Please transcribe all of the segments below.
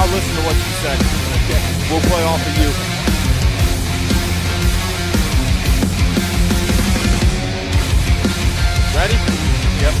I'll listen to what you say. Okay. We'll play off of you. Ready? Yep.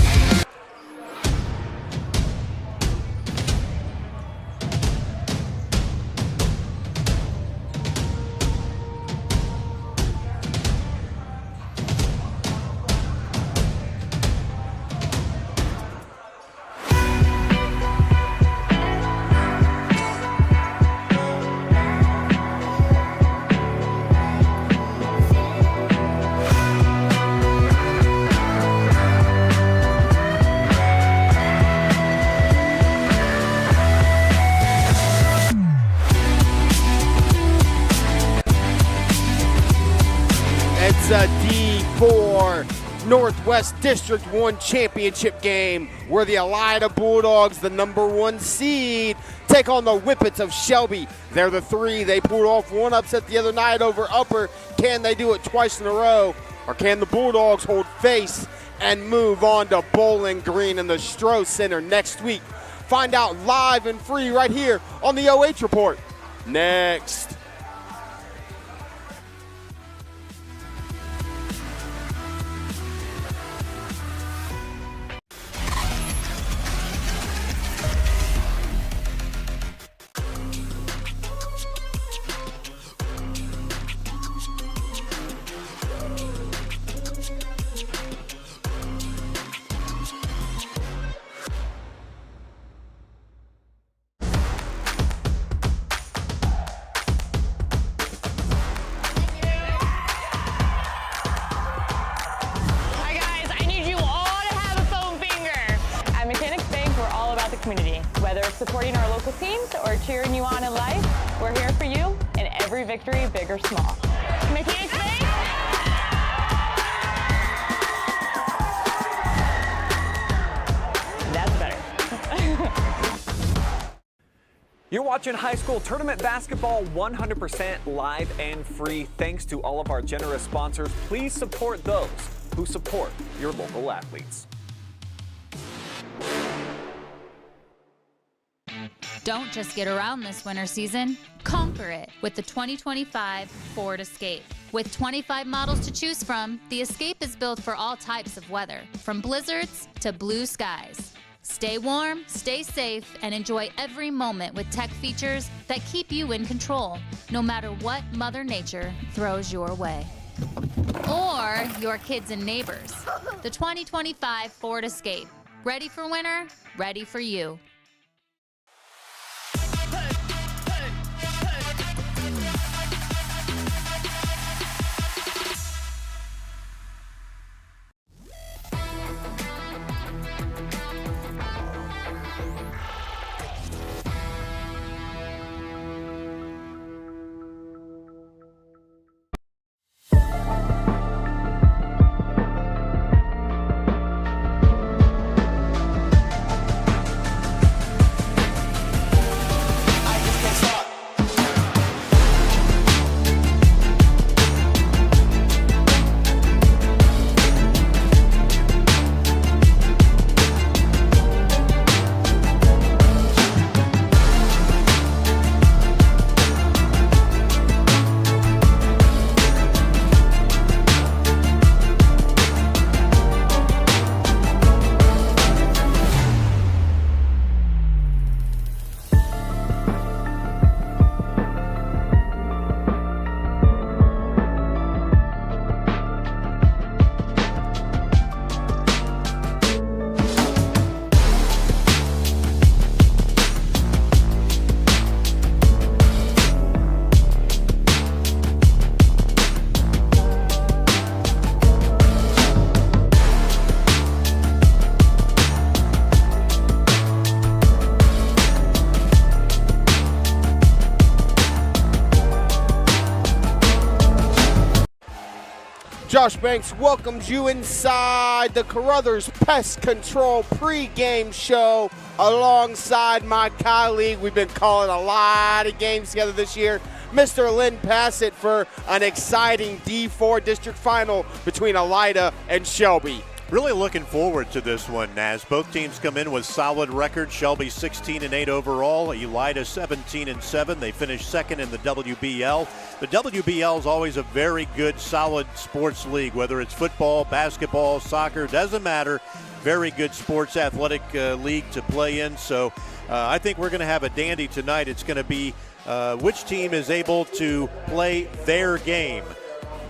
It's a D4 Northwest District 1 championship game where the Elida Bulldogs, the #1 seed, take on the Whippets of Shelby. They're the 3. They pulled off one upset the other night over Upper. Can they do it twice in a row? Or can the Bulldogs hold face and move on to Bowling Green in the Stroh Center next week? Find out live and free right here on the OH Report. Next. Community. Whether it's supporting our local teams or cheering you on in life, we're here for you in every victory, big or small. Mechanics Bank! That's better. You're watching high school tournament basketball 100% live and free. Thanks to all of our generous sponsors. Please support those who support your local athletes. Don't just get around this winter season, conquer it with the 2025 Ford Escape. With 25 models to choose from, the Escape is built for all types of weather, from blizzards to blue skies. Stay warm, stay safe, and enjoy every moment with tech features that keep you in control, no matter what Mother Nature throws your way. Or your kids and neighbors. The 2025 Ford Escape. Ready for winter, ready for you. Josh Banks welcomes you inside the Carothers Pest Control pregame show alongside my colleague. We've been calling a lot of games together this year, Mr. Lynn Passet, for an exciting D4 district final between Elida and Shelby. Really looking forward to this one, Naz. Both teams come in with solid records. Shelby 16-8 overall. Elida 17-7. They finished second in the WBL. The WBL is always a very good, solid sports league, whether it's football, basketball, soccer, doesn't matter. Very good sports athletic league to play in. So I think we're going to have a dandy tonight. It's going to be which team is able to play their game.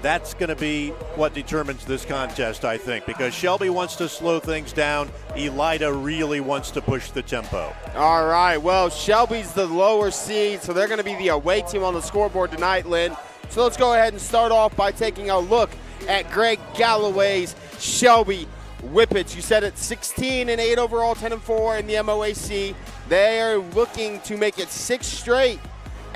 That's going to be what determines this contest, I think, because Shelby wants to slow things down. Elida really wants to push the tempo. All right, well, Shelby's the lower seed, so they're going to be the away team on the scoreboard tonight, Lynn. So let's go ahead and start off by taking a look at Greg Galloway's Shelby Whippets. You said it's 16-8 overall, 10-4 in the MOAC. They are looking to make it 6 straight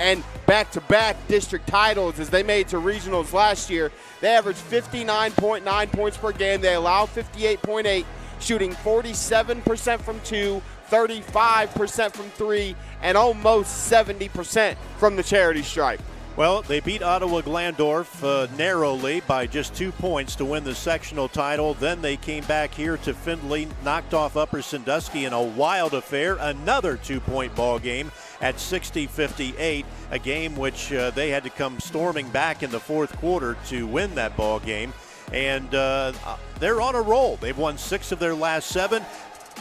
and back-to-back district titles as they made to regionals last year. They averaged 59.9 points per game. They allowed 58.8, shooting 47% from 2, 35% from 3, and almost 70% from the charity stripe. Well, they beat Ottawa Glandorf narrowly by just 2 points to win the sectional title. Then they came back here to Findlay, knocked off Upper Sandusky in a wild affair, another 2-point ball game at 60-58, a game which they had to come storming back in the fourth quarter to win that ball game. And they're on a roll. They've won 6 of their last 7.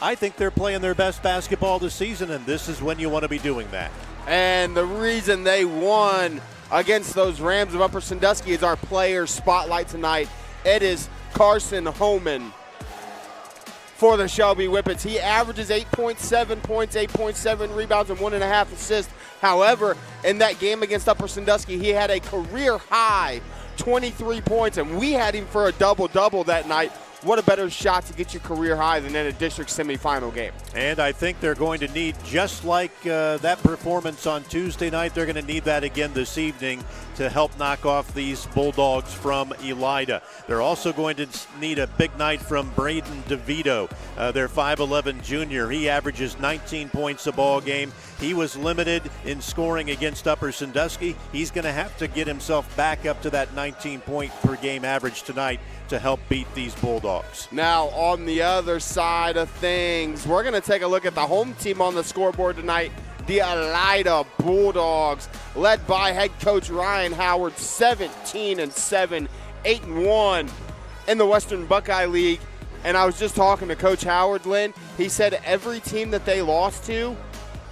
I think they're playing their best basketball this season, and this is when you want to be doing that. And the reason they won against those Rams of Upper Sandusky is our player spotlight tonight. It is Carson Homan for the Shelby Whippets. He averages 8.7 points, 8.7 rebounds, and 1.5 assists. However, in that game against Upper Sandusky, he had a career high 23 points, and we had him for a double-double that night. What a better shot to get your career high than in a district semifinal game. And I think they're going to need, just like that performance on Tuesday night, they're going to need that again this evening to help knock off these Bulldogs from Elida. They're also going to need a big night from Braden DeVito, their 5'11 junior. He averages 19 points a ball game. He was limited in scoring against Upper Sandusky. He's going to have to get himself back up to that 19-point per game average tonight to help beat these Bulldogs. Now, on the other side of things, we're going to take a look at the home team on the scoreboard tonight, the Elida Bulldogs, led by head coach Ryan Howard, 17-7, 8-1 in the Western Buckeye League. And I was just talking to Coach Howard, Lynn. He said every team that they lost to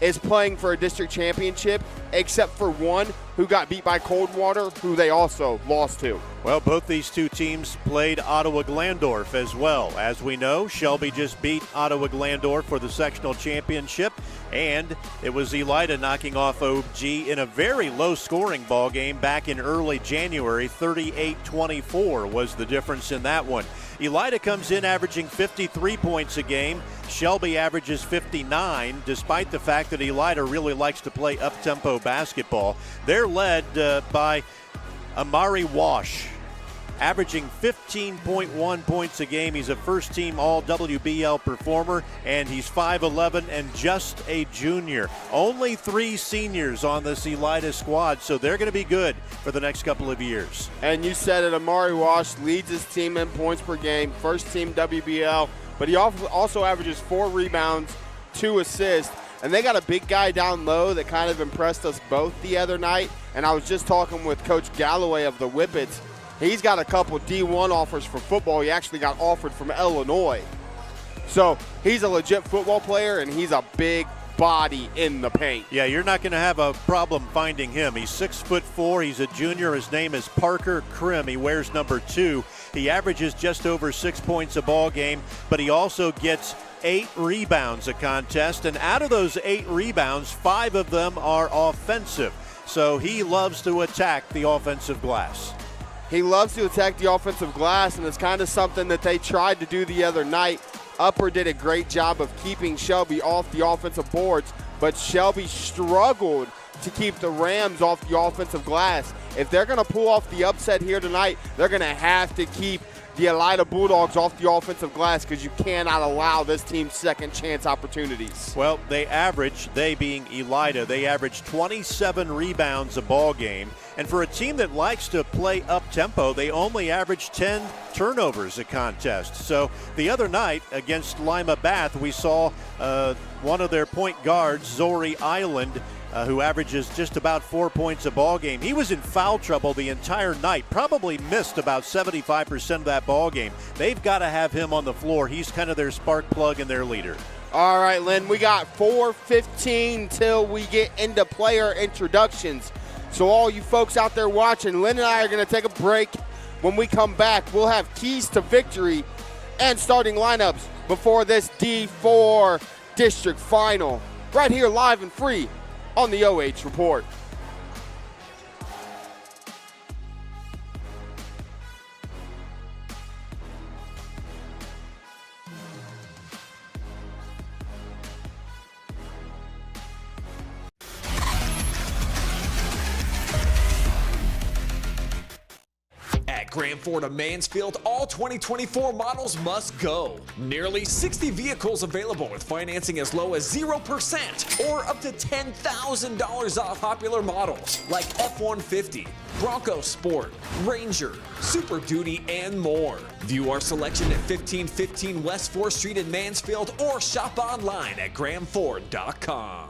is playing for a district championship, except for one who got beat by Coldwater, who they also lost to. Well, both these two teams played Ottawa Glandorf as well. As we know, Shelby just beat Ottawa Glandorf for the sectional championship, and it was Elida knocking off OG in a very low-scoring ball game back in early January. 38-24 was the difference in that one. Elida comes in averaging 53 points a game. Shelby averages 59, despite the fact that Elida really likes to play up-tempo basketball. They're led by Amari Wash, averaging 15.1 points a game. He's a first-team All-WBL performer, and he's 5'11 and just a junior. Only 3 seniors on this Elida squad, so they're going to be good for the next couple of years. And you said it, Amari Wash leads his team in points per game, first-team WBL, but he also averages 4 rebounds, 2 assists. And they got a big guy down low that kind of impressed us both the other night. And I was just talking with Coach Galloway of the Whippets. He's got a couple D1 offers for football. He actually got offered from Illinois. So he's a legit football player, and he's a big body in the paint. Yeah, you're not going to have a problem finding him. He's 6'4". He's a junior. His name is Parker Krim. He wears number 2. He averages just over 6 points a ball game, but he also gets 8 rebounds a contest, and out of those 8 rebounds, 5 of them are offensive. So he loves to attack the offensive glass. He loves to attack the offensive glass, and it's kind of something that they tried to do the other night. Upper did a great job of keeping Shelby off the offensive boards, but Shelby struggled to keep the Rams off the offensive glass. If they're going to pull off the upset here tonight, they're going to have to keep the Elida Bulldogs off the offensive glass, because you cannot allow this team second chance opportunities. Well, they being Elida, they average 27 rebounds a ball game. And for a team that likes to play up-tempo, they only average 10 turnovers a contest. So the other night against Lima Bath, we saw one of their point guards, Zori Island, who averages just about 4 points a ball game. He was in foul trouble the entire night, probably missed about 75% of that ball game. They've got to have him on the floor. He's kind of their spark plug and their leader. All right, Lynn, we got 4:15 till we get into player introductions. So all you folks out there watching, Lynn and I are going to take a break. When we come back, we'll have keys to victory and starting lineups before this D4 district final. Right here live and free on the OH Report. At Graham Ford of Mansfield, all 2024 models must go. Nearly 60 vehicles available with financing as low as 0% or up to $10,000 off popular models like F-150, Bronco Sport, Ranger, Super Duty, and more. View our selection at 1515 West 4th Street in Mansfield or shop online at grahamford.com.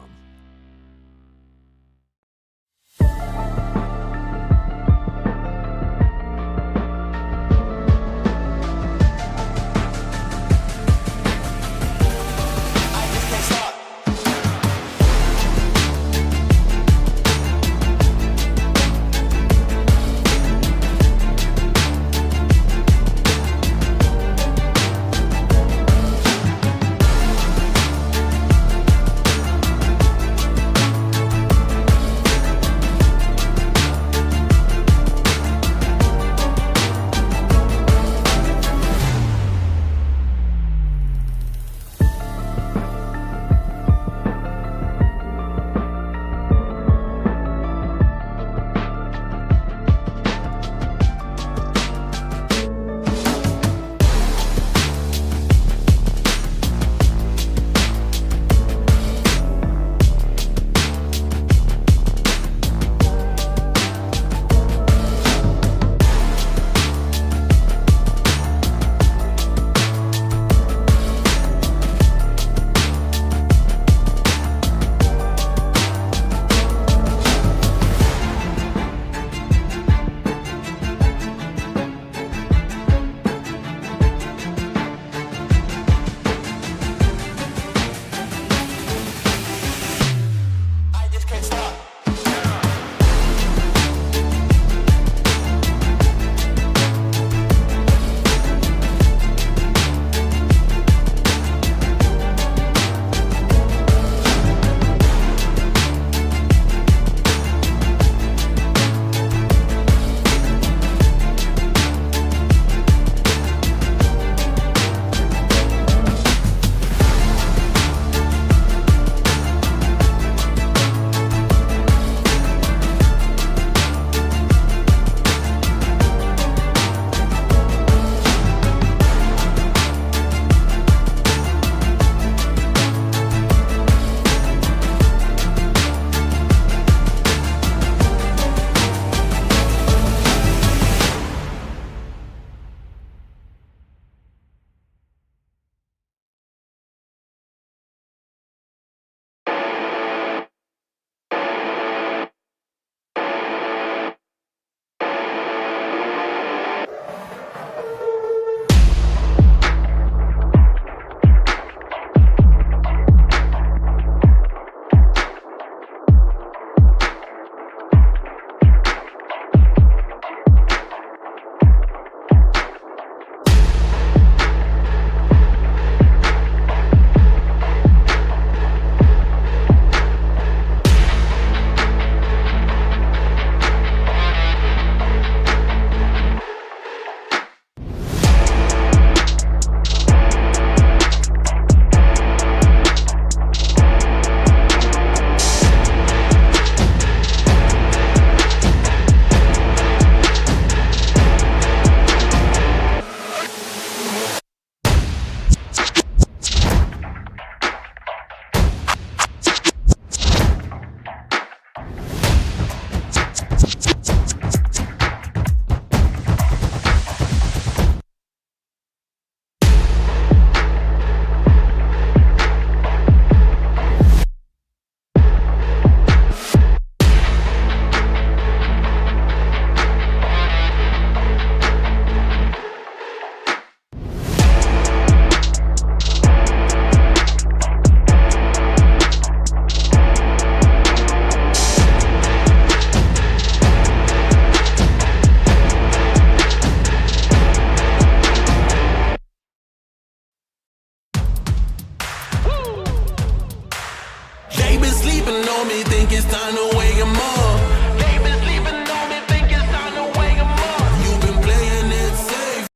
think it's time to wake 'em up. They've been sleeping on me, think it's time to wake 'em up. You've been playing it safe.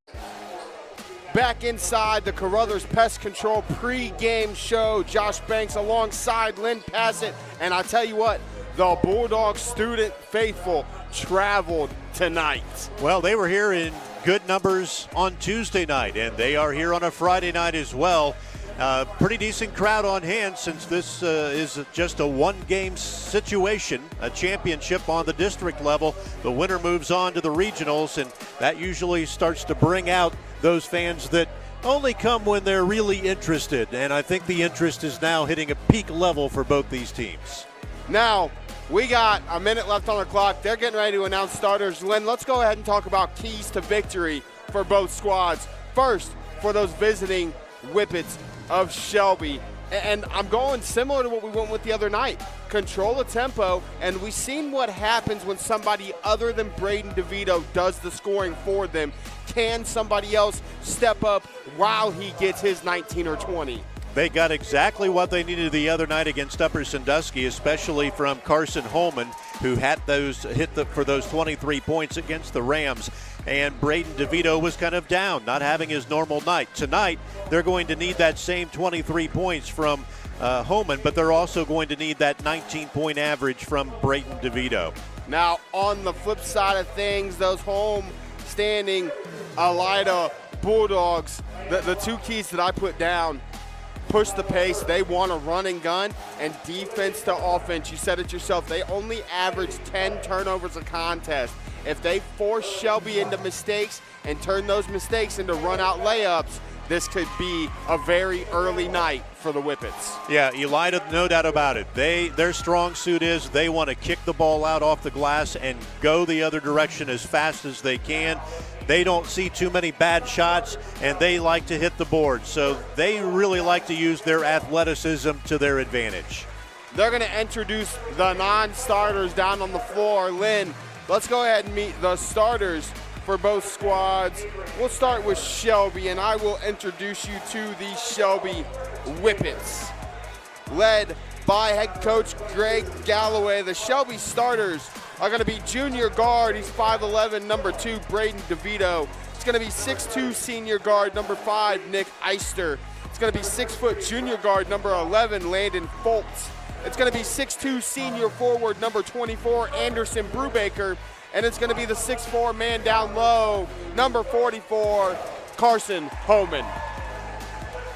Back inside the Carothers Pest Control pre-game show, Josh Banks alongside Lynn Passet, and I tell you what, the Bulldogs student faithful traveled tonight. Well, they were here in good numbers on Tuesday night, and they are here on a Friday night as well. Pretty decent crowd on hand since this is just a one-game situation, a championship on the district level. The winner moves on to the regionals, and that usually starts to bring out those fans that only come when they're really interested, and I think the interest is now hitting a peak level for both these teams. Now, we got a minute left on the clock. They're getting ready to announce starters. Lynn, let's go ahead and talk about keys to victory for both squads. First, for those visiting Whippets of Shelby. And I'm going similar to what we went with the other night. Control the tempo, and we've seen what happens when somebody other than Braden DeVito does the scoring for them. Can somebody else step up while he gets his 19 or 20? They got exactly what they needed the other night against Upper Sandusky, especially from Carson Holman, who had for those 23 points against the Rams. And Braden DeVito was kind of down, not having his normal night. Tonight, they're going to need that same 23 points from Holman, but they're also going to need that 19-point average from Braden DeVito. Now, on the flip side of things, those home-standing Elida Bulldogs, the two keys that I put down: push the pace. They want a run and gun, and defense to offense. You said it yourself. They only average 10 turnovers a contest. If they force Shelby into mistakes and turn those mistakes into run-out layups, this could be a very early night for the Whippets. Yeah, Elida, no doubt about it. Their strong suit is they want to kick the ball out off the glass and go the other direction as fast as they can. They don't see too many bad shots, and they like to hit the board. So they really like to use their athleticism to their advantage. They're going to introduce the non-starters down on the floor. Lynn, let's go ahead and meet the starters for both squads. We'll start with Shelby, and I will introduce you to the Shelby Whippets. Led by head coach Greg Galloway, the Shelby starters are going to be junior guard. He's 5'11", number 2, Braden DeVito. It's going to be 6'2", senior guard, number 5, Nick Eister. It's going to be 6-foot junior guard, number 11, Landon Foltz. It's going to be 6'2", senior forward, number 24, Anderson Brubaker. And it's going to be the 6'4" man down low, number 44, Carson Holman.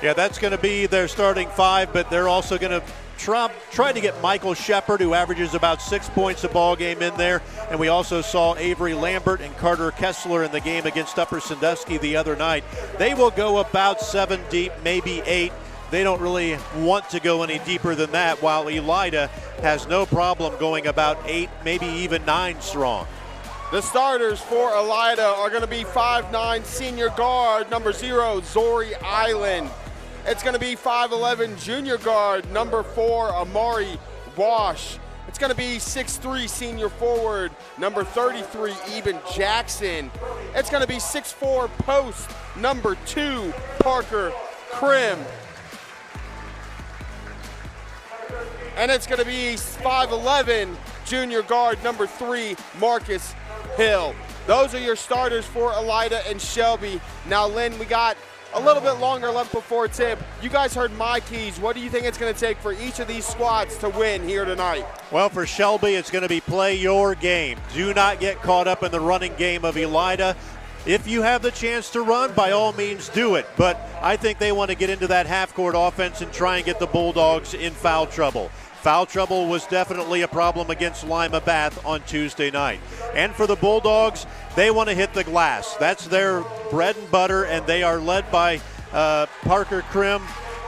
Yeah, that's going to be their starting five, but they're also going to try to get Michael Shepard, who averages about 6 points a ball game, in there. And we also saw Avery Lambert and Carter Kessler in the game against Upper Sandusky the other night. They will go about 7 deep, maybe 8. They don't really want to go any deeper than that, while Elida has no problem going about 8, maybe even 9 strong. The starters for Elida are going to be 5'9", senior guard, number 0, Zori Island. It's going to be 5'11", junior guard, number 4, Amari Wash. It's going to be 6'3", senior forward, number 33, Eben Jackson. It's going to be 6'4", post, number 2, Parker Krim. And it's going to be 5'11", junior guard, number 3, Marcus Hill. Those are your starters for Elida and Shelby. Now, Lynn, we got a little bit longer left before tip. You guys heard my keys. What do you think it's going to take for each of these squads to win here tonight? Well, for Shelby, it's going to be play your game. Do not get caught up in the running game of Elida. If you have the chance to run, by all means do it. But I think they want to get into that half-court offense and try and get the Bulldogs in foul trouble. Foul trouble was definitely a problem against Lima Bath on Tuesday night. And for the Bulldogs, they want to hit the glass. That's their bread and butter, and they are led by Parker Krim.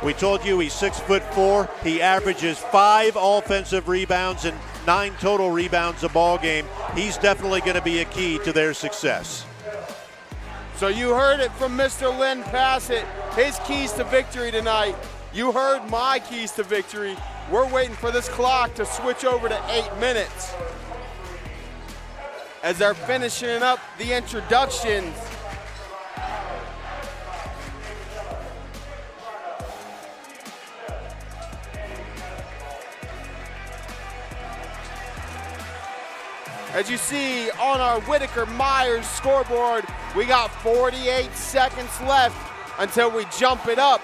We told you he's 6'4". He averages 5 offensive rebounds and 9 total rebounds a ball game. He's definitely going to be a key to their success. So you heard it from Mr. Lynn Passet, his keys to victory tonight. You heard my keys to victory. We're waiting for this clock to switch over to 8 minutes. As they're finishing up the introductions. As you see on our Whitaker-Myers scoreboard, we got 48 seconds left until we jump it up.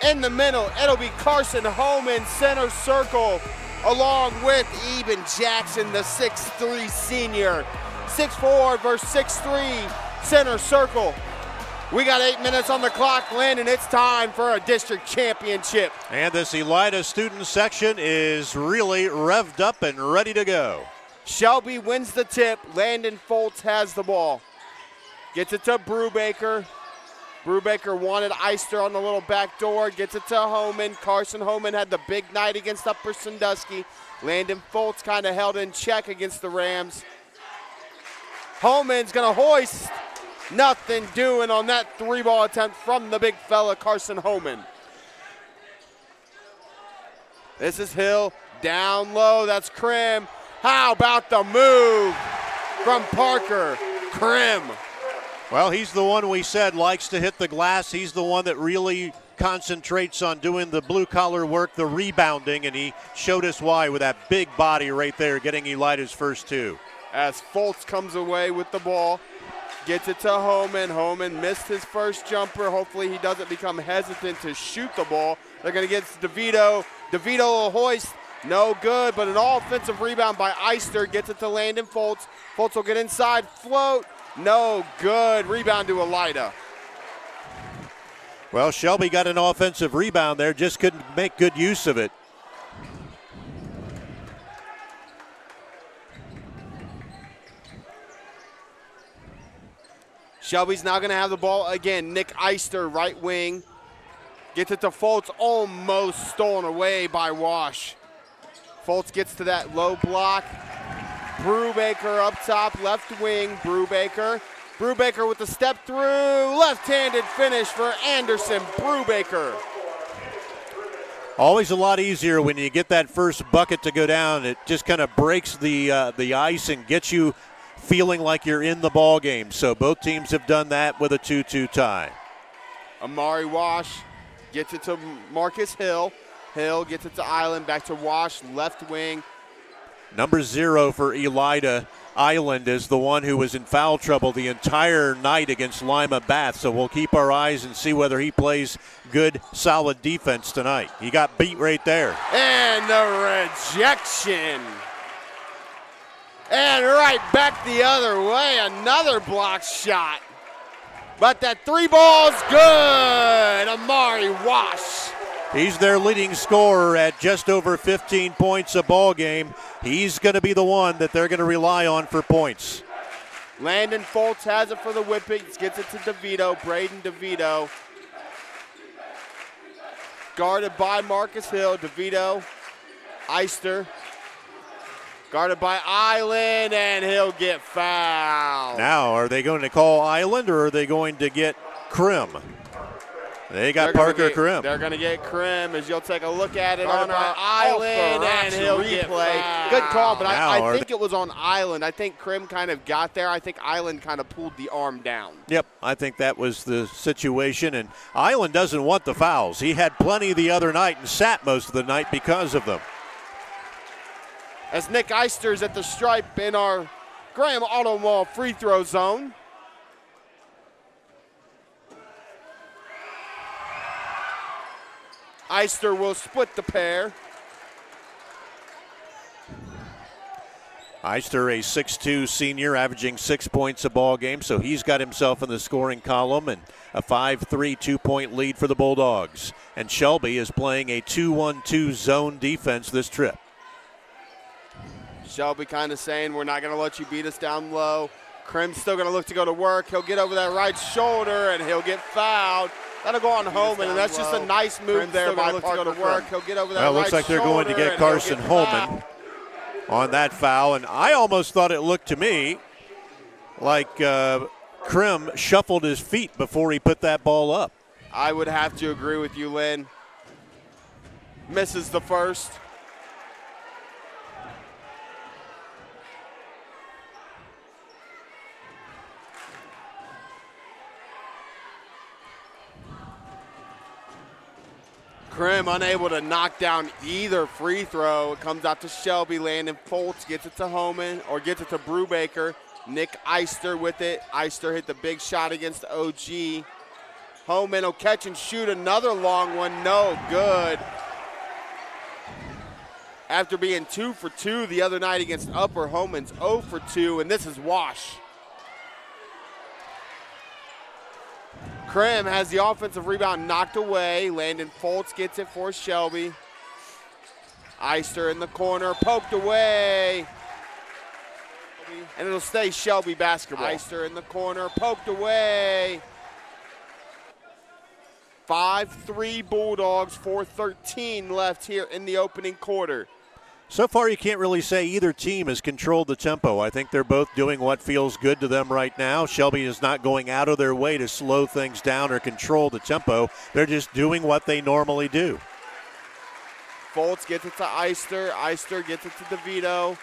In the middle, it'll be Carson Homan, center circle, along with Eben Jackson, the 6'3 senior. 6'4 versus 6'3, center circle. We got 8 minutes on the clock, Lynn, and it's time for a district championship. And this Elida student section is really revved up and ready to go. Shelby wins the tip. Landon Foltz has the ball. Gets it to Brubaker. Brubaker wanted Eister on the little back door. Gets it to Homan. Carson Homan had the big night against Upper Sandusky. Landon Foltz kind of held in check against the Rams. Homan's going to hoist. Nothing doing on that 3-ball attempt from the big fella, Carson Homan. This is Hill, down low, that's Krim. How about the move from Parker? Krim. Well, he's the one we said likes to hit the glass. He's the one that really concentrates on doing the blue-collar work, the rebounding, and he showed us why with that big body right there, getting Elida's first 2. As Foltz comes away with the ball. Gets it to Homan. Homan missed his first jumper. Hopefully he doesn't become hesitant to shoot the ball. They're going to get to DeVito. DeVito will hoist. No good, but an all-offensive rebound by Eister. Gets it to Landon Foltz. Foltz will get inside. Float. No good. Rebound to Elida. Well, Shelby got an offensive rebound there. Just couldn't make good use of it. Shelby's now going to have the ball again. Nick Eister, right wing. Gets it to Foltz, almost stolen away by Wash. Foltz gets to that low block. Brubaker up top, left wing. Brubaker with the step through. Left-handed finish for Anderson Brubaker. Always a lot easier when you get that first bucket to go down. It just kind of breaks the ice and gets you feeling like you're in the ball game. So both teams have done that with a 2-2 tie. Amari Wash gets it to Marcus Hill. Hill gets it to Island, back to Wash, left wing. Number 0 for Elida. Island is the one who was in foul trouble the entire night against Lima Bath. So we'll keep our eyes and see whether he plays good, solid defense tonight. He got beat right there. And the rejection. And right back the other way, another block shot. But that 3 ball's good. Amari Wash. He's their leading scorer at just over 15 points a ball game. He's going to be the one that they're going to rely on for points. Landon Foltz has it for the Whippets, gets it to DeVito, Braden DeVito. Guarded by Marcus Hill, DeVito, Eister. Guarded by Island, and he'll get fouled. Now, are they going to call Island or are they going to get Krim? They got Parker Krim. They're going to get Krim as you'll take a look at it on our Island, and he'll get fouled. Good call, but I think it was on Island. I think Krim kind of got there. I think Island kind of pulled the arm down. Yep, I think that was the situation, and Island doesn't want the fouls. He had plenty the other night and sat most of the night because of them. As Nick Eister's at the stripe in our Graham Auto Mall free throw zone. Eister will split the pair. Eister, a 6'2 senior, averaging 6 points a ball game, so he's got himself in the scoring column and a 5-3 2-point lead for the Bulldogs. And Shelby is playing a 2-1-2 zone defense this trip. Shelby kind of saying, we're not going to let you beat us down low. Krim's still going to look to go to work. He'll get over that right shoulder, and he'll get fouled. That'll go on Homan, and that's just a nice move there by Parker. To go to work. He'll get over that right shoulder. Well, it looks like they're going to get Carson Homan on that foul, and I almost thought it looked to me like Krim shuffled his feet before he put that ball up. I would have to agree with you, Lynn. Misses the first. Krim unable to knock down either free throw. It comes out to Shelby. Landon Foltz gets it to Homan, or gets it to Brubaker. Nick Eister with it. Eister hit the big shot against OG. Homan will catch and shoot another long one. No good. After being 2 for 2 the other night against Upper, Homan's 0 for 2, and this is Wash. Krim has the offensive rebound knocked away. Landon Foltz gets it for Shelby. Eister in the corner, poked away. And it'll stay Shelby basketball. Eister in the corner, poked away. 5-3 Bulldogs, 4:13 left here in the opening quarter. So far, you can't really say either team has controlled the tempo. I think they're both doing what feels good to them right now. Shelby is not going out of their way to slow things down or control the tempo. They're just doing what they normally do. Foltz gets it to Eister. Eister gets it to DeVito.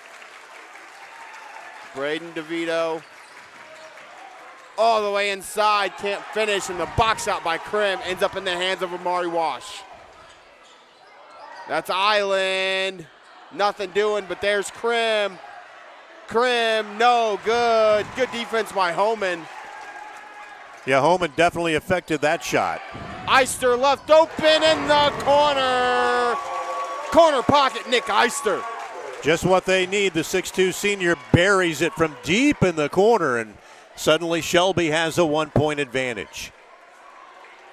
Braden DeVito. All the way inside, can't finish, and the box out by Krim ends up in the hands of Amari Wash. That's Island. Nothing doing, but there's Krim. Krim, no good. Good defense by Homan. Yeah, Homan definitely affected that shot. Eister left open in the corner. Corner pocket, Nick Eister. Just what they need. The 6'2 senior buries it from deep in the corner, and suddenly Shelby has a 1-point advantage.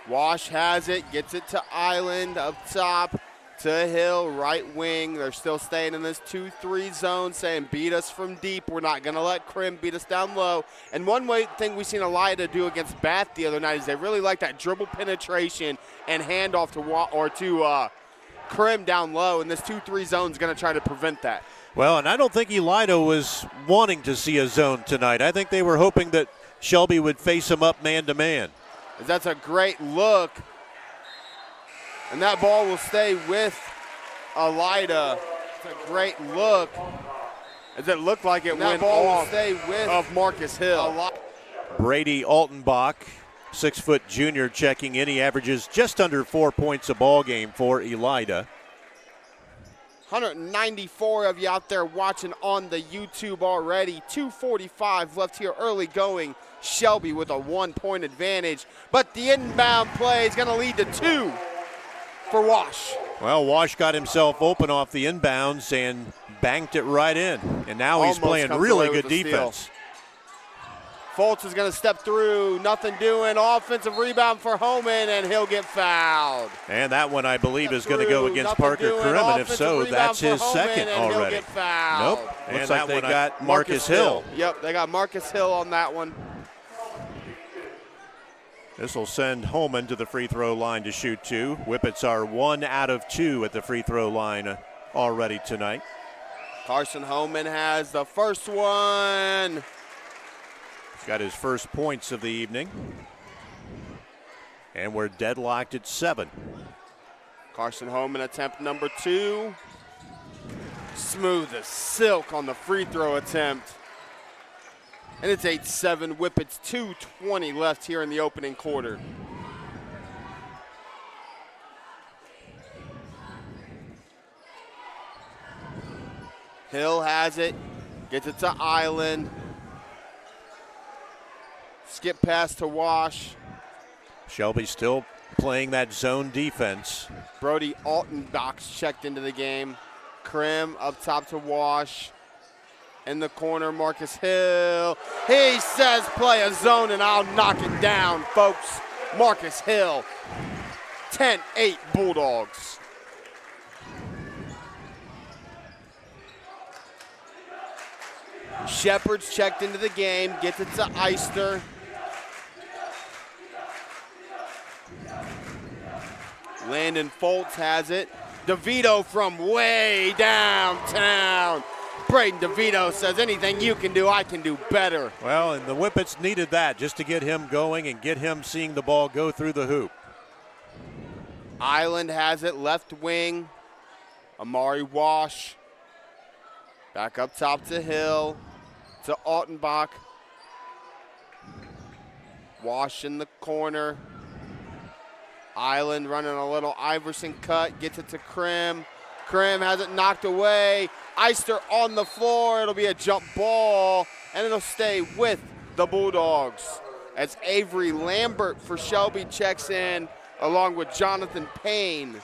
Wash has it, gets it to Island up top. To Hill, right wing. They're still staying in this 2-3 zone, saying beat us from deep. We're not going to let Krim beat us down low. And one thing we've seen Elida do against Bath the other night is they really like that dribble penetration and handoff to Krim down low. And this 2-3 zone is going to try to prevent that. Well, and I don't think Elida was wanting to see a zone tonight. I think they were hoping that Shelby would face him up man-to-man. That's a great look. And that ball will stay with Elida. It's a great look. As it looked like it went off of Marcus Hill. Brady Altenbach, 6-foot junior, checking in. He averages just under 4 points a ball game for Elida. 194 of you out there watching on the YouTube already. 2:45 left here early going. Shelby with a 1-point advantage. But the inbound play is going to lead to 2. For Wash. Well, Wash got himself open off the inbounds and banked it right in. And now he's playing really good defense. Foltz is going to step through. Nothing doing. Offensive rebound for Homan, and he'll get fouled. And that one, I believe, is going to go against Parker Krim. And if so, that's his second already. Nope. And that one got Marcus Hill. Yep, they got Marcus Hill on that one. This will send Homan to the free throw line to shoot 2. Whippets are 1 out of 2 at the free throw line already tonight. Carson Homan has the first one. He's got his first points of the evening. And we're deadlocked at 7. Carson Homan attempt number 2. Smooth as silk on the free throw attempt. And it's 8-7 Whippets, 2:20 left here in the opening quarter. Hill has it, gets it to Island. Skip pass to Wash. Shelby still playing that zone defense. Brody Altenbach checked into the game. Krim up top to Wash. In the corner, Marcus Hill. He says play a zone and I'll knock it down, folks. Marcus Hill, 10-8 Bulldogs. Shepard's checked into the game, gets it to Eister. Landon Foltz has it. DeVito from way downtown. Braden DeVito says, anything you can do, I can do better. Well, and the Whippets needed that just to get him going and get him seeing the ball go through the hoop. Island has it, left wing. Amari Wash. Back up top to Hill, to Altenbach. Wash in the corner. Island running a little Iverson cut, gets it to Krim. Krim has it knocked away. Eister on the floor. It'll be a jump ball, and it'll stay with the Bulldogs. As Avery Lambert for Shelby checks in, along with Jonathan Payne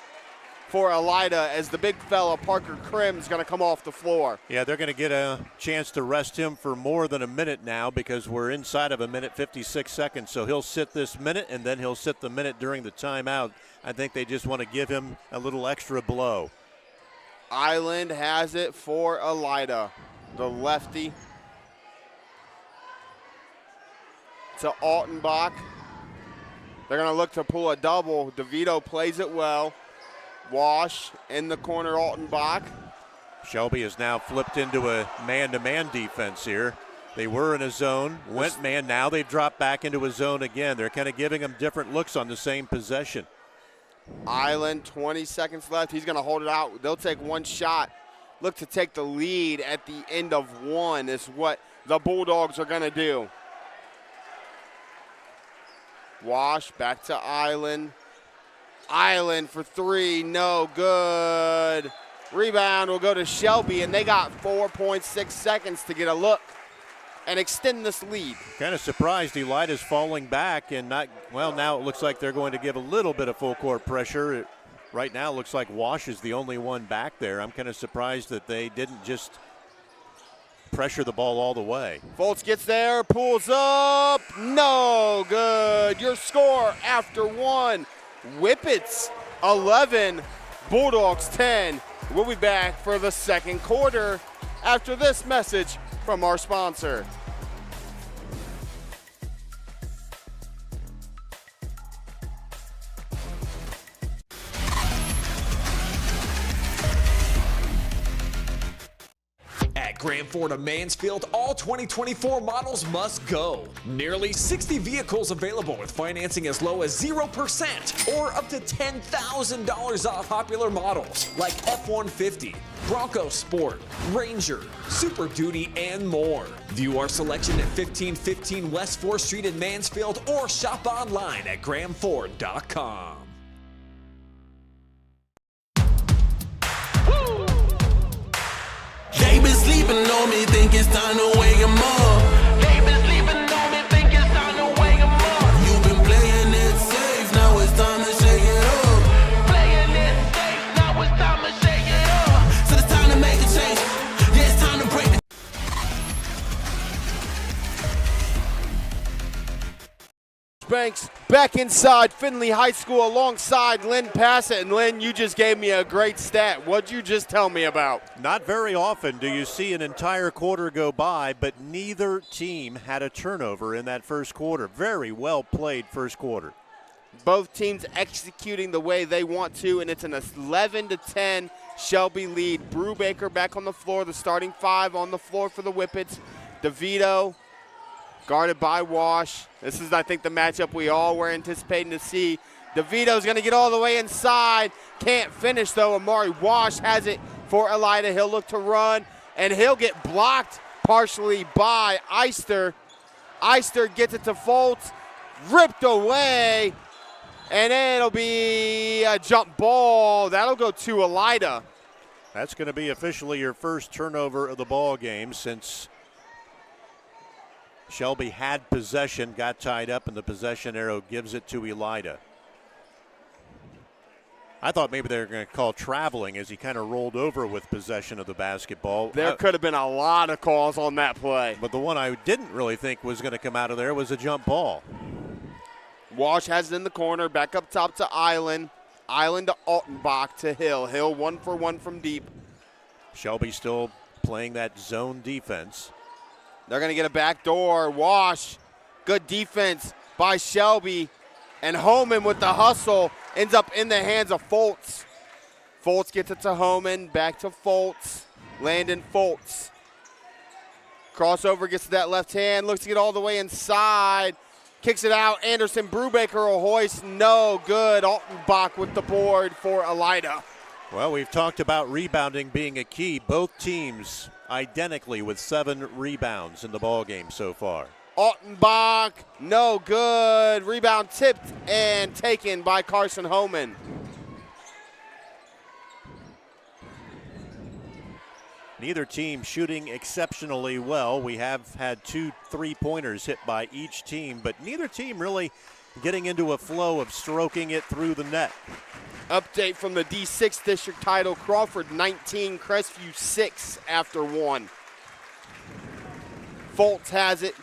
for Elida, as the big fella Parker Krim is going to come off the floor. Yeah, they're going to get a chance to rest him for more than a minute now because we're inside of a minute 56 seconds. So he'll sit this minute, and then he'll sit the minute during the timeout. I think they just want to give him a little extra blow. Island has it for Elida, the lefty. To Altenbach. They're going to look to pull a double. DeVito plays it well. Wash in the corner, Altenbach. Shelby is now flipped into a man-to-man defense here. They were in a zone, went man. Now they've dropped back into a zone again. They're kind of giving them different looks on the same possession. Island, 20 seconds left. He's going to hold it out. They'll take one shot. Look to take the lead at the end of one is what the Bulldogs are going to do. Wash back to Island. Island for three, no good. Rebound will go to Shelby, and they got 4.6 seconds to get a look and extend this lead. Kind of surprised Elida's falling back and not, well, now it looks like they're going to give a little bit of full court pressure. Right now it looks like Wash is the only one back there. I'm kind of surprised that they didn't just pressure the ball all the way. Fultz gets there, pulls up, no good. Your score after one, Whippets 11, Bulldogs 10. We'll be back for the second quarter after this message from our sponsor. At Grand Ford of Mansfield, all 2024 models must go. Nearly 60 vehicles available with financing as low as 0% or up to $10,000 off popular models like F-150, Bronco Sport, Ranger, Super Duty, and more. View our selection at 1515 West 4th Street in Mansfield or shop online at GramFord.com. They been sleeping on me, think it's time to wake 'em up. They been sleeping on me, think it's time to wake 'em up. You've been playing it safe, now it's time to shake it up. Playing it safe, now it's time to shake it up. So it's time to make a change, yeah, it's time to break the Banks back inside Findlay High School alongside Lynn Passet. And Lynn, you just gave me a great stat. What'd you just tell me about? Not very often do you see an entire quarter go by, but neither team had a turnover in that first quarter. Very well played first quarter. Both teams executing the way they want to, and it's an 11-10 Shelby lead. Brubaker back on the floor, the starting five on the floor for the Whippets. DeVito guarded by Wash. This is, I think, the matchup we all were anticipating to see. DeVito's going to get all the way inside. Can't finish, though. Amari Wash has it for Elida. He'll look to run, and he'll get blocked partially by Eister. Eister gets it to Fultz. Ripped away, and it'll be a jump ball. That'll go to Elida. That's going to be officially your first turnover of the ball game since Shelby had possession, got tied up, and the possession arrow gives it to Elida. I thought maybe they were going to call traveling as he kind of rolled over with possession of the basketball. There could have been a lot of calls on that play. But the one I didn't really think was going to come out of there was a jump ball. Wash has it in the corner, back up top to Island. Island to Altenbach to Hill. Hill 1 for 1 from deep. Shelby still playing that zone defense. They're going to get a back door. Wash, good defense by Shelby. And Homan with the hustle ends up in the hands of Fultz. Fultz gets it to Homan, back to Fultz. Landon Fultz. Crossover gets to that left hand, looks to get all the way inside. Kicks it out. Anderson Brubaker will hoist. No good. Altenbach with the board for Elida. Well, we've talked about rebounding being a key. Both teams identically with 7 rebounds in the ball game so far. Altenbach, no good. Rebound tipped and taken by Carson Homan. Neither team shooting exceptionally well. We have had 2 3-pointers hit by each team, but neither team really getting into a flow of stroking it through the net. Update from the D6 district title, Crawford 19, Crestview 6 after 1. Foltz has it.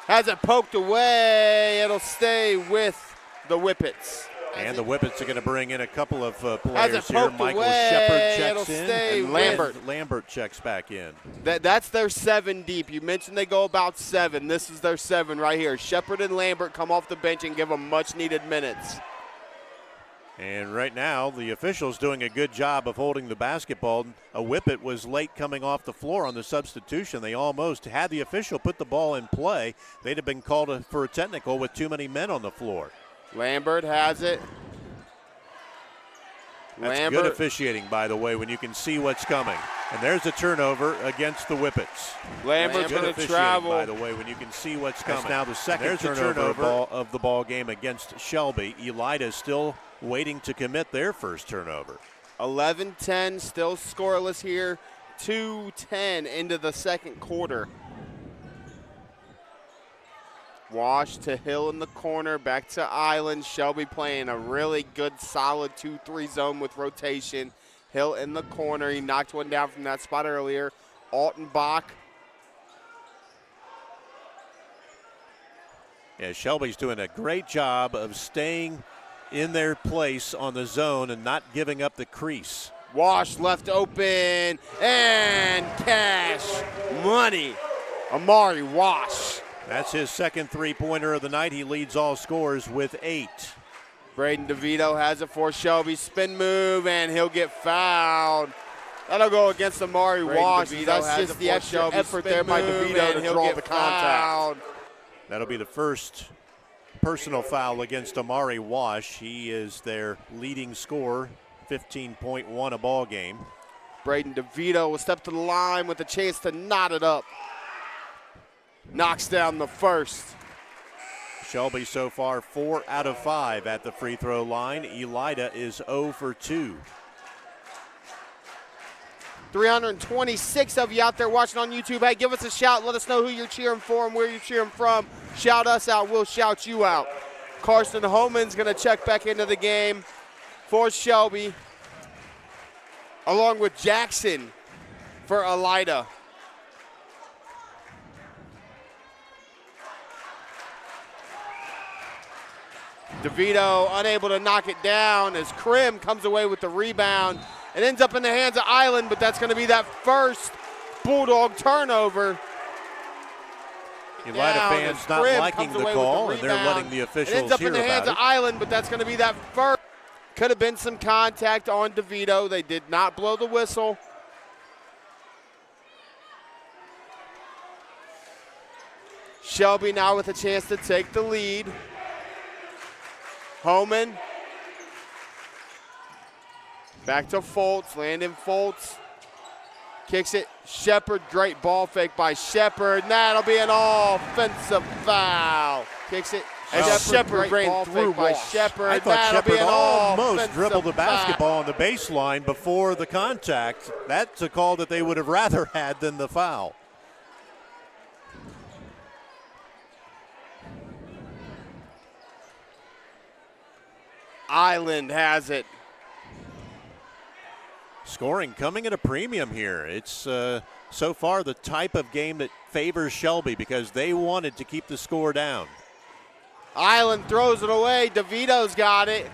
Has it poked away. It'll stay with the Whippets. And the Whippets are going to bring in a couple of Has players it here. poked Michael away. Shepard It'll checks in, stay and with Lambert checks back in. That's their 7 deep. You mentioned they go about 7. This is their 7 right here. Shepard and Lambert come off the bench and give them much-needed minutes. And right now, the officials doing a good job of holding the basketball. A Whippet was late coming off the floor on the substitution. They almost had the official put the ball in play. They'd have been called for a technical with too many men on the floor. Lambert has it. That's good officiating, by the way, when you can see what's coming. And there's a turnover against the Whippets. Lambert's going to travel. By the way, when you can see what's coming. That's now the second turnover of the ball game against Shelby. Elida still waiting to commit their first turnover. 11-10, still scoreless here. 2:10 into the second quarter. Wash to Hill in the corner, back to Island. Shelby playing a really good, solid 2-3 zone with rotation. Hill in the corner. He knocked one down from that spot earlier. Altenbach. Yeah, Shelby's doing a great job of staying in their place on the zone and not giving up the crease. Wash left open, and cash money. Amari Wash. That's his second three-pointer of the night. He leads all scorers with 8. Braden DeVito has it for Shelby. Spin move, and he'll get fouled. That'll go against Amari Wash. That's just the extra effort there by DeVito to draw the contact. That'll be the first personal foul against Amari Wash. He is their leading scorer, 15.1 a ball game. Braden DeVito will step to the line with a chance to knot it up. Knocks down the first. Shelby so far 4 out of 5 at the free throw line. Elida is 0 for 2. 326 of you out there watching on YouTube. Hey, give us a shout. Let us know who you're cheering for and where you're cheering from. Shout us out. We'll shout you out. Carson Homan's going to check back into the game for Shelby, along with Jackson for Elida. DeVito unable to knock it down as Krim comes away with the rebound. It ends up in the hands of Island, but that's going to be that first Bulldog turnover. Elida fans not liking the call, and they're letting the officials hear about it. It ends up in the hands of Island, but that's going to be that first. Could have been some contact on DeVito. They did not blow the whistle. Shelby now with a chance to take the lead. Homan. Back to Foltz. Landon Foltz. Kicks it. Shepard. Great ball fake by Shepard. And that'll be an offensive foul. Kicks it. And Shepard ran through by Shepard. I thought Shepard almost dribbled the basketball on the baseline before the contact. That's a call that they would have rather had than the foul. Island has it. Scoring coming at a premium here. It's so far the type of game that favors Shelby because they wanted to keep the score down. Island throws it away. DeVito's got it.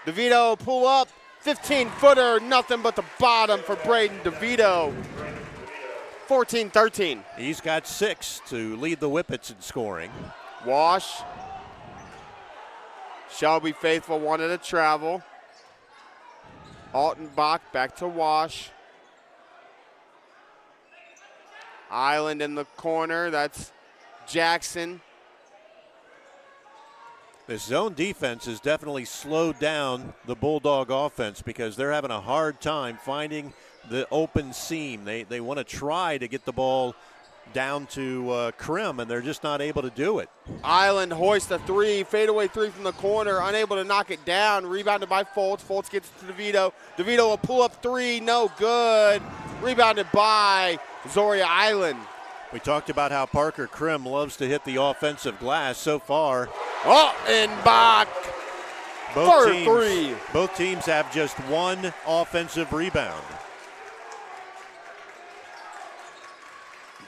DeVito pull up. 15-footer, nothing but the bottom for Braden DeVito. 14-13. He's got 6 to lead the Whippets in scoring. Wash. Shelby Faithful wanted to travel. Altenbach back to Wash. Island in the corner. That's Jackson. This zone defense has definitely slowed down the Bulldog offense because they're having a hard time finding the open seam. They want to try to get the ball down to Krim, and they're just not able to do it. Island hoists a three, fadeaway three from the corner, unable to knock it down. Rebounded by Fultz. Fultz gets it to DeVito. DeVito will pull up three, no good. Rebounded by Zoria Island. We talked about how Parker Krim loves to hit the offensive glass so far. Oh, and back. Both teams have just one offensive rebound.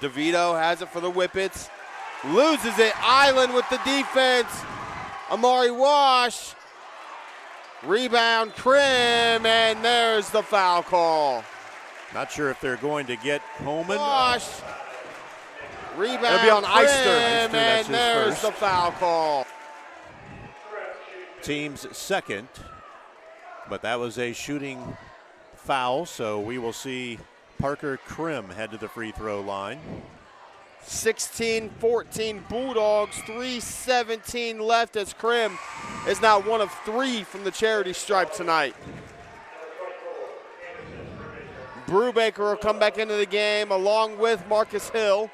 DeVito has it for the Whippets. Loses it. Island with the defense. Amari Wash. Rebound Krim, and there's the foul call. Not sure if they're going to get Holman. Wash. Rebound It'll be on Krim, Eister. and there's the foul call. Team's second, but that was a shooting foul, so we will see Parker Krim head to the free throw line. 16-14 Bulldogs, 3:17 left as Krim is now 1 of 3 from the charity stripe tonight. Brubaker will come back into the game along with Marcus Hill.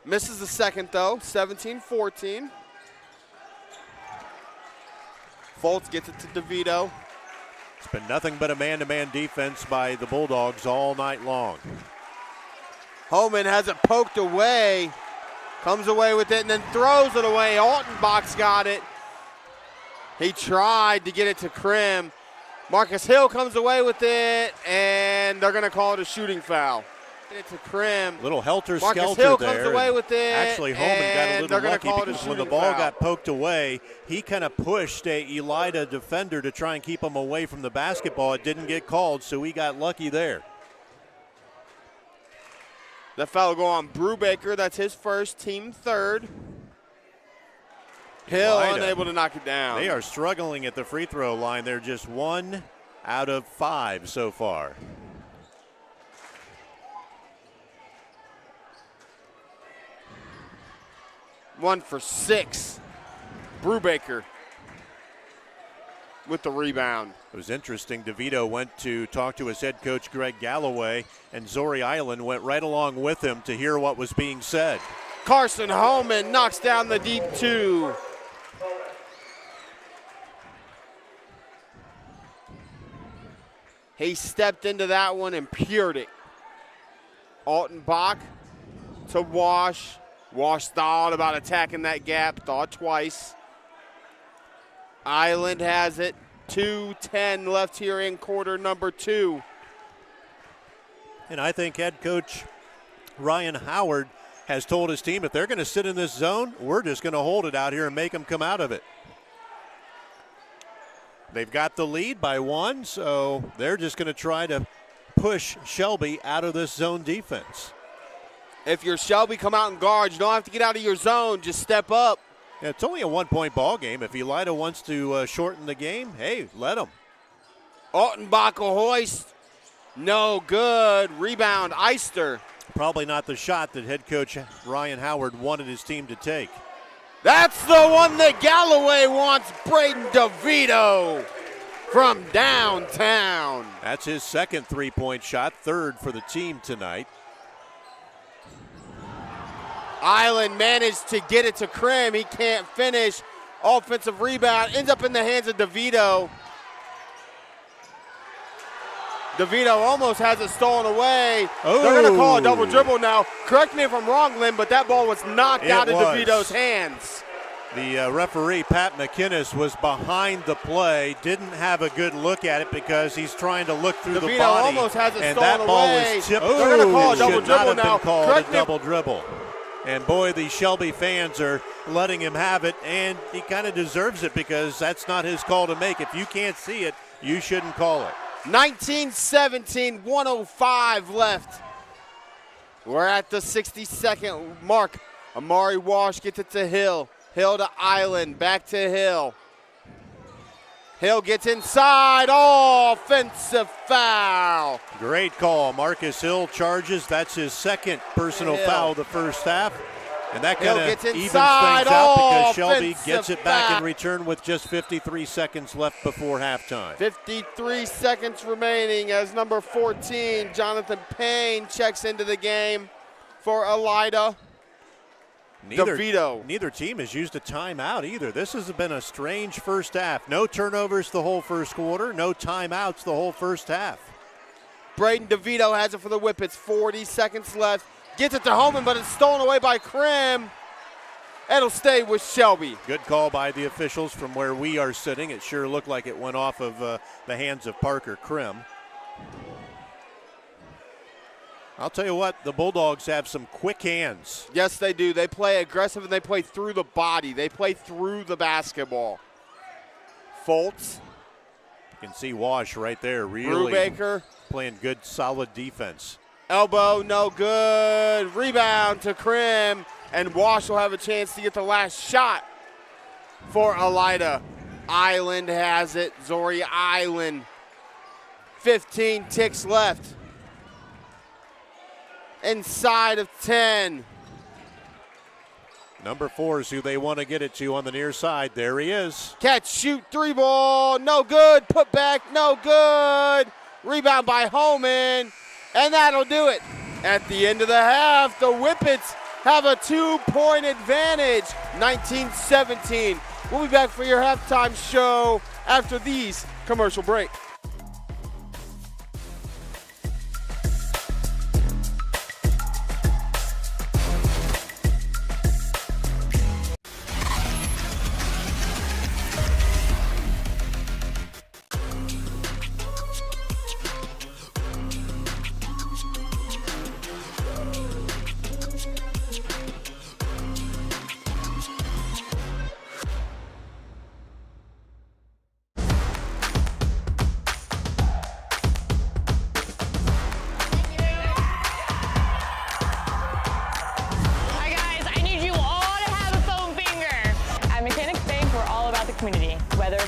Misses the second, though, 17-14. Fultz gets it to DeVito. It's been nothing but a man-to-man defense by the Bulldogs all night long. Holman has it poked away, comes away with it, and then throws it away. Altenbach's got it. He tried to get it to Krim. Marcus Hill comes away with it, and they're going to call it a shooting foul. It to Krim. Little helter-skelter Marcus Hill there. comes away with it. Actually, Holman got a little lucky because when the ball foul. got poked away, he kind of pushed a Elida defender to try and keep him away from the basketball. It didn't get called, so he got lucky there. That foul will go on Brubaker. That's his first, team third. Hill unable to knock it down. They are struggling at the free throw line. They're just 1 out of 5 so far. One for 6. Brubaker with the rebound. It was interesting. DeVito went to talk to his head coach, Greg Galloway, and Zori Island went right along with him to hear what was being said. Carson Holman knocks down the deep 2. He stepped into that one and pured it. Altenbach to Wash. Wash thought about attacking that gap, thought twice. Island has it. 2:10 left here in quarter number 2. And I think head coach Ryan Howard has told his team if they're going to sit in this zone, we're just going to hold it out here and make them come out of it. They've got the lead by 1, so they're just going to try to push Shelby out of this zone defense. If you're Shelby, come out and guard. You don't have to get out of your zone. Just step up. Yeah, it's only a 1-point ball game. If Elida wants to shorten the game, hey, let him. Altenbach will hoist. No good. Rebound, Eister. Probably not the shot that head coach Ryan Howard wanted his team to take. That's the one that Galloway wants. Braden DeVito from downtown. That's his second 3-point shot, third for the team tonight. Island managed to get it to Krim. He can't finish. Offensive rebound ends up in the hands of DeVito. DeVito almost has it stolen away. Oh. They're going to call a double dribble now. Correct me if I'm wrong, Lynn, but that ball was knocked out of DeVito's hands. The referee, Pat McInnes, was behind the play, didn't have a good look at it because he's trying to look through DeVito the body. almost has it and stolen that ball away. was tipped. They're going to call a double Should not dribble have now. been called Correct a me. double dribble. And boy, the Shelby fans are letting him have it, and he kind of deserves it because that's not his call to make. If you can't see it, you shouldn't call it. 19-17, 1:05 left. We're at the 60-second mark. Amari Wash gets it to Hill. Hill to Island, back to Hill. Hill gets inside. Oh, offensive foul. Great call. Marcus Hill charges. That's his second personal foul of the first half. And that kind of evens things out because Shelby gets it back in return with just 53 seconds left before halftime. 53 seconds remaining as number 14, Jonathan Payne, checks into the game for Elida. Neither team has used a timeout either. This has been a strange first half. No turnovers the whole first quarter, no timeouts the whole first half. Braden DeVito has it for the Whippets, 40 seconds left. Gets it to Holman, but it's stolen away by Krim. It'll stay with Shelby. Good call by the officials from where we are sitting. It sure looked like it went off of the hands of Parker Krim. I'll tell you what, the Bulldogs have some quick hands. Yes, they do. They play aggressive and they play through the body. They play through the basketball. Fultz. You can see Wash right there really Brubaker playing good, solid defense. Elbow, no good. Rebound to Krim, and Wash will have a chance to get the last shot for Elida. Island has it. Zori Island. 15 ticks left. Inside of 10. Number 4 is who they want to get it to on the near side. There he is. Catch, shoot, 3 ball, no good. Put back, no good. Rebound by Holman, and that'll do it. At the end of the half, the Whippets have a 2-point advantage, 19-17. We'll be back for your halftime show after these commercial breaks.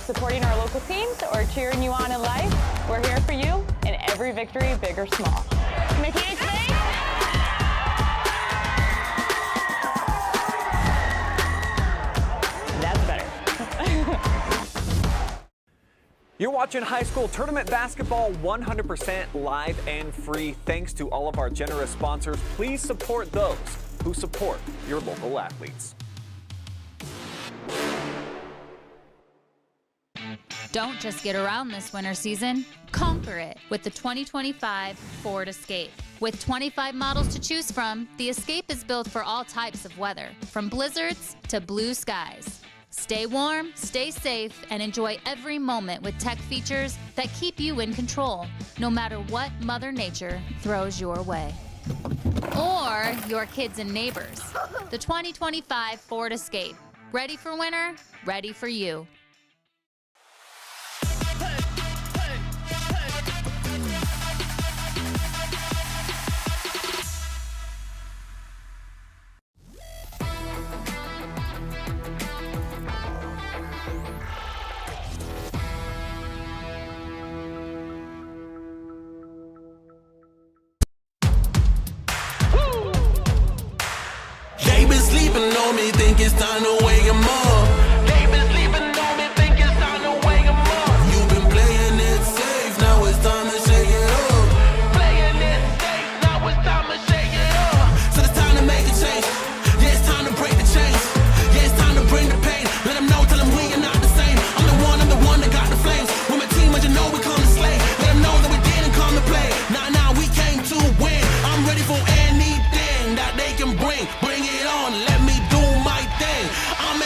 Supporting our local teams or cheering you on in life, we're here for you in every victory, big or small. Mechanics Bank. That's better. You're watching high school tournament basketball 100% live and free. Thanks to all of our generous sponsors. Please support those who support your local athletes. Don't just get around this winter season, conquer it with the 2025 Ford Escape. With 25 models to choose from, the Escape is built for all types of weather, from blizzards to blue skies. Stay warm, stay safe, and enjoy every moment with tech features that keep you in control, no matter what Mother Nature throws your way. Or your kids and neighbors. The 2025 Ford Escape. Ready for winter? Ready for you. On me, think it's time to wake 'em up. They been sleeping on me, think it's time to wake 'em up. You've been playing it safe, now it's time to shake it up. Playing it safe, now it's time to shake it up. So it's time to make a change. Yeah, it's time to break the chains. Yeah, it's time to bring the pain. Let them know, tell them we are not the same. I'm the one that got the flames. With my team, as you know, we come to slay. Let them know that we didn't come to play. Nah, we came to win. I'm ready for anything that they can bring. Bring it on, let me do my thing. I'm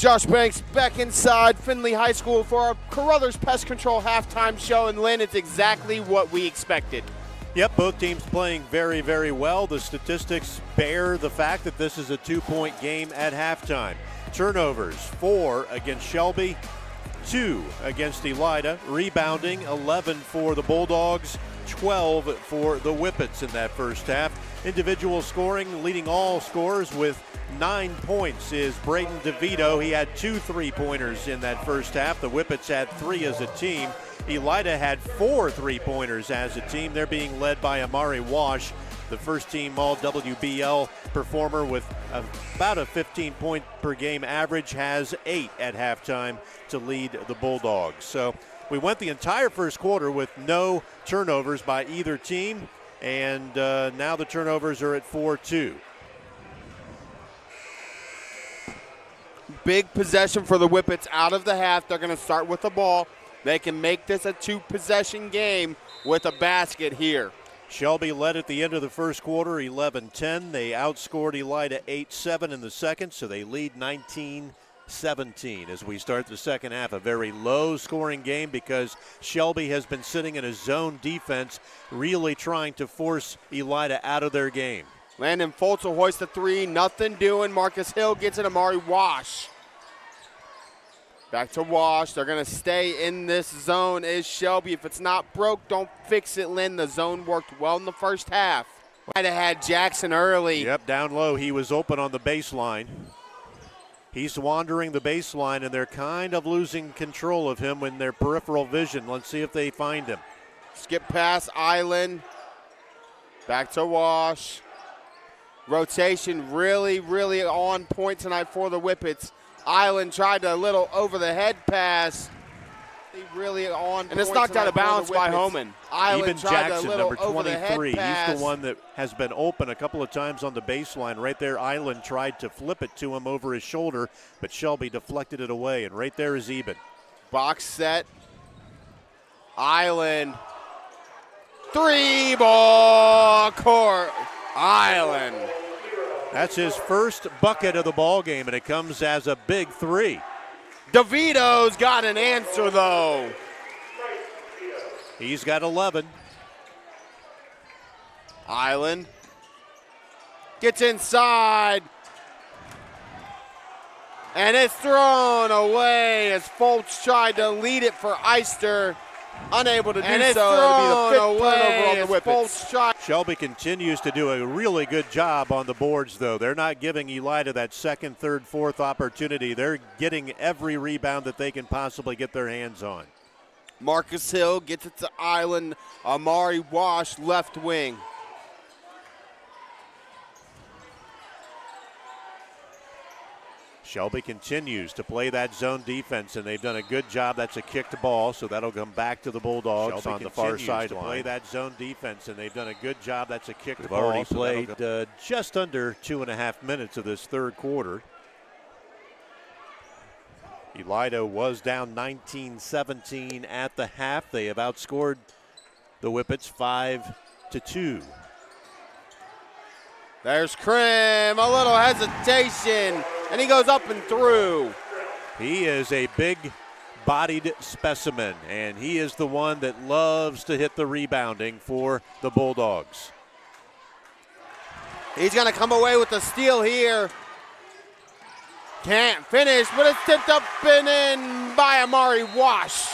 Josh Banks back inside Findlay High School for our Carothers Pest Control halftime show. And Lynn, it's exactly what we expected. Yep, both teams playing very, very well. The statistics bear the fact that this is a 2-point game at halftime. Turnovers, 4 against Shelby, 2 against Elida. Rebounding, 11 for the Bulldogs, 12 for the Whippets in that first half. Individual scoring, leading all scorers with 9 points is Braden DeVito. He had 2 3-pointers in that first half. The Whippets had 3 as a team. Elida had 4 3-pointers as a team. They're being led by Amari Wash, the first team all WBL performer with about a 15-point per game average, has 8 at halftime to lead the Bulldogs. So we went the entire first quarter with no turnovers by either team, and now the turnovers are at 4-2. Big possession for the Whippets out of the half. They're going to start with the ball. They can make this a 2-possession game with a basket here. Shelby led at the end of the first quarter, 11-10. They outscored Elida 8-7 in the second, so they lead 19-17 as we start the second half. A very low-scoring game because Shelby has been sitting in a zone defense, really trying to force Elida out of their game. Landon Foltz will hoist the 3, nothing doing. Marcus Hill gets it, Amari Wash. Back to Wash. They're going to stay in this zone is Shelby. If it's not broke, don't fix it, Lynn. The zone worked well in the first half. Might have had Jackson early. Yep, down low. He was open on the baseline. He's wandering the baseline, and they're kind of losing control of him in their peripheral vision. Let's see if they find him. Skip pass, Island. Back to Wash. Rotation really, really on point tonight for the Whippets. Island tried a little over-the-head pass. Really on point. And it's knocked out of bounds by Homan. Even Jackson, number 23, he's the one that has been open a couple of times on the baseline. Right there, Island tried to flip it to him over his shoulder, but Shelby deflected it away, and right there is Eben. Box set. Island. 3-ball court. Island. That's his first bucket of the ball game, and it comes as a big 3. DeVito's got an answer, though. He's got 11. Island gets inside, and it's thrown away as Foltz tried to lead it for Eister. Unable to do so. It'll be the 5th turnover on the Whippets. Shelby continues to do a really good job on the boards, though. They're not giving Elida that second, third, fourth opportunity. They're getting every rebound that they can possibly get their hands on. Marcus Hill gets it to Island. Amari Wash, left wing. Shelby continues to play that zone defense, and they've done a good job. That's a kicked ball, so that'll come back to the Bulldogs on the far sideline. Play that zone defense, and they've done a good job. That's a kicked ball. Already played just under 2.5 minutes of this third quarter. Elida was down 19-17 at the half. They have outscored the Whippets 5-2. There's Krim, a little hesitation, and he goes up and through. He is a big-bodied specimen, and he is the one that loves to hit the rebounding for the Bulldogs. He's going to come away with the steal here. Can't finish, but it's tipped up and in by Amari Wash.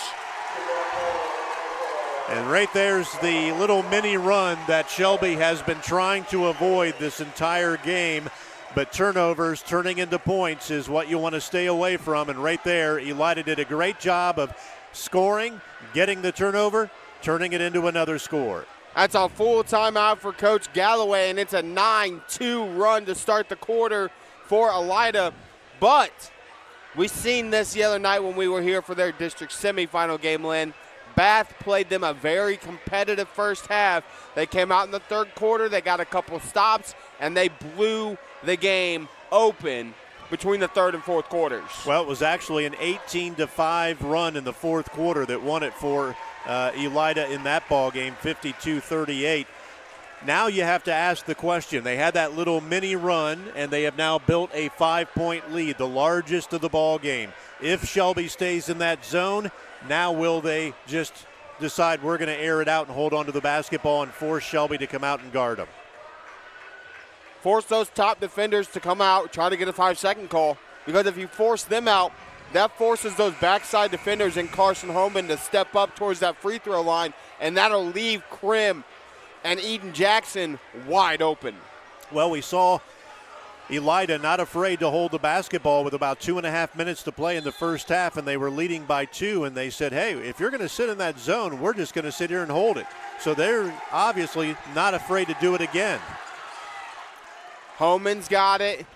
And right there's the little mini run that Shelby has been trying to avoid this entire game. But turnovers turning into points is what you want to stay away from. And right there, Elida did a great job of scoring, getting the turnover, turning it into another score. That's a full timeout for Coach Galloway, and it's a 9-2 run to start the quarter for Elida. But we seen this the other night when we were here for their district semifinal game, Lynn. Bath played them a very competitive first half. They came out in the third quarter, they got a couple stops, and they blew the game open between the third and fourth quarters. Well, it was actually an 18-5 run in the fourth quarter that won it for Elida in that ball game, 52-38. Now you have to ask the question. They had that little mini run, and they have now built a 5-point lead, the largest of the ball game. If Shelby stays in that zone, now will they just decide we're going to air it out and hold on to the basketball and force Shelby to come out and guard them? Force those top defenders to come out, try to get a 5-second call. Because if you force them out, that forces those backside defenders and Carson Holman to step up towards that free throw line, and that'll leave Krim and Eden Jackson wide open. Well, we saw Elida not afraid to hold the basketball with about 2.5 minutes to play in the first half, and they were leading by 2, and they said, hey, if you're going to sit in that zone, we're just going to sit here and hold it. So they're obviously not afraid to do it again. Holman's got it.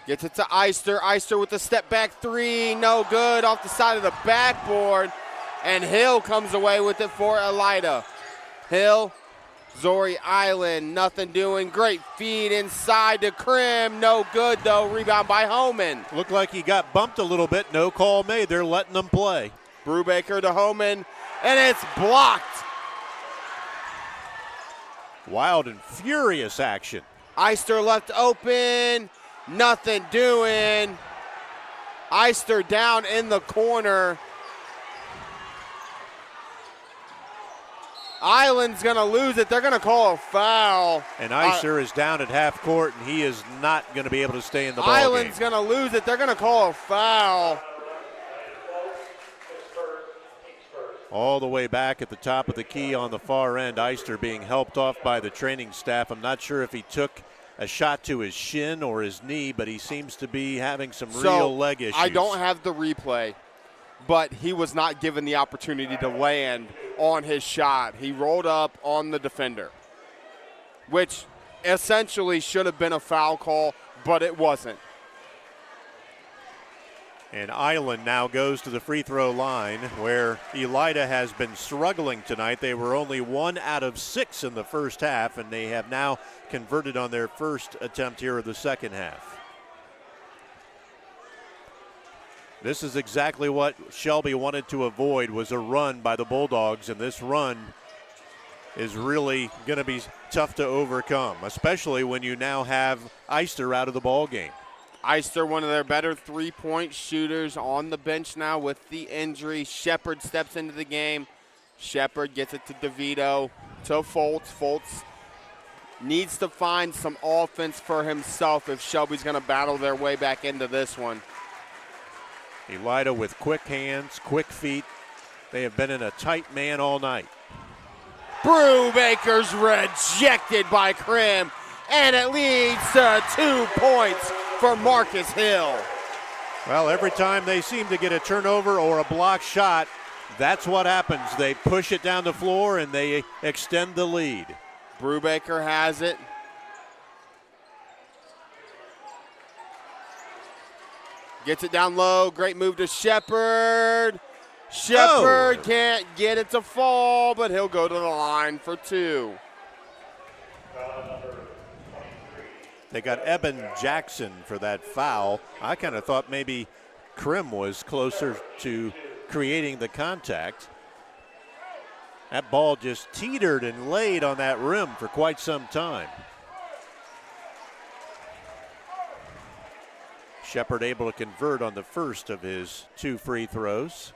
Gets it to Eister. Eister with the step back 3. No good off the side of the backboard. And Hill comes away with it for Elida. Hill, Zori Island, nothing doing. Great feed inside to Krim. No good, though. Rebound by Holman. Looked like he got bumped a little bit. No call made. They're letting them play. Brubaker to Holman, and it's blocked. Wild and furious action. Eister left open. Nothing doing. Eister down in the corner. Island's going to lose it. They're going to call a foul. And Eister is down at half court, and he is not going to be able to stay in the ball game. Island's going to lose it. They're going to call a foul. All the way back at the top of the key on the far end, Eister being helped off by the training staff. I'm not sure if he took a shot to his shin or his knee, but he seems to be having some real leg issues. I don't have the replay, but he was not given the opportunity to land on his shot. He rolled up on the defender, which essentially should have been a foul call, but it wasn't. And Island now goes to the free throw line where Elida has been struggling tonight. They were only 1 out of 6 in the first half, and they have now converted on their first attempt here of the second half. This is exactly what Shelby wanted to avoid, was a run by the Bulldogs, and this run is really going to be tough to overcome, especially when you now have Eister out of the ball game. Eister, one of their better three-point shooters, on the bench now with the injury. Shepard steps into the game. Shepard gets it to DeVito, to Foltz. Foltz needs to find some offense for himself if Shelby's going to battle their way back into this one. Elida with quick hands, quick feet. They have been in a tight man all night. Brubaker's rejected by Krim, and it leads to 2 points for Marcus Hill. Well, every time they seem to get a turnover or a block shot, that's what happens. They push it down the floor and they extend the lead. Brubaker has it. Gets it down low. Great move to Shepard. Shepard can't get it to fall, but he'll go to the line for 2. They got Eben Jackson for that foul. I kind of thought maybe Krim was closer to creating the contact. That ball just teetered and laid on that rim for quite some time. Shepard able to convert on the first of his 2 free throws.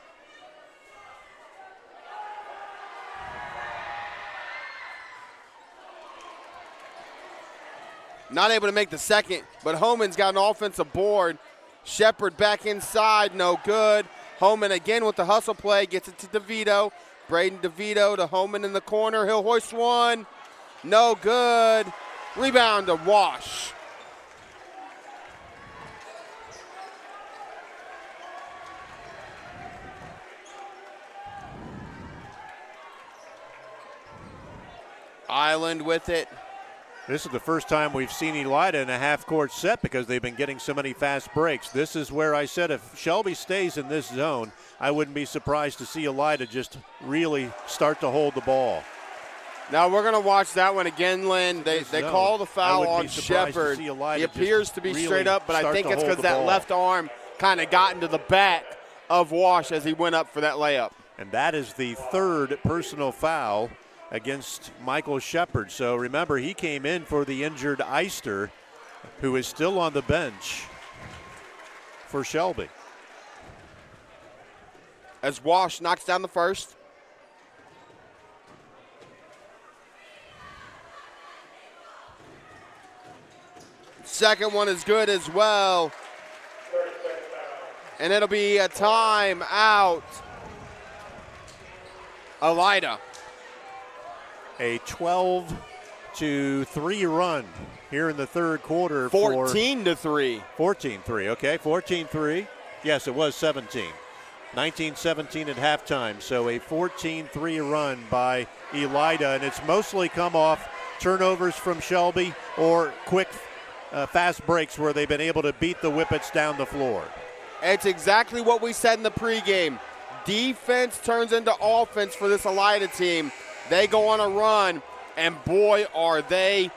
Not able to make the second, but Homan's got an offensive board. Shepard back inside, no good. Homan again with the hustle play, gets it to DeVito. Braden DeVito to Homan in the corner. He'll hoist one, no good. Rebound to Wash. Island with it. This is the first time we've seen Elida in a half-court set because they've been getting so many fast breaks. This is where I said if Shelby stays in this zone, I wouldn't be surprised to see Elida just really start to hold the ball. Now we're going to watch that one again, Lynn. They call the foul on Shepard. He appears to be straight up, but I think it's because that left arm kind of got into the back of Wash as he went up for that layup. And that is the 3rd personal foul against Michael Shepard. So remember, he came in for the injured Eister, who is still on the bench for Shelby. As Wash knocks down the first. Second one is good as well. And it'll be a timeout. Elida. A 12-3 run here in the third quarter. 14-3. 14-3, okay, 14-3. Yes, it was 17. 19-17 at halftime, so a 14-3 run by Elida, and it's mostly come off turnovers from Shelby or quick fast breaks where they've been able to beat the Whippets down the floor. It's exactly what we said in the pregame. Defense turns into offense for this Elida team. They go on a run, and boy, are they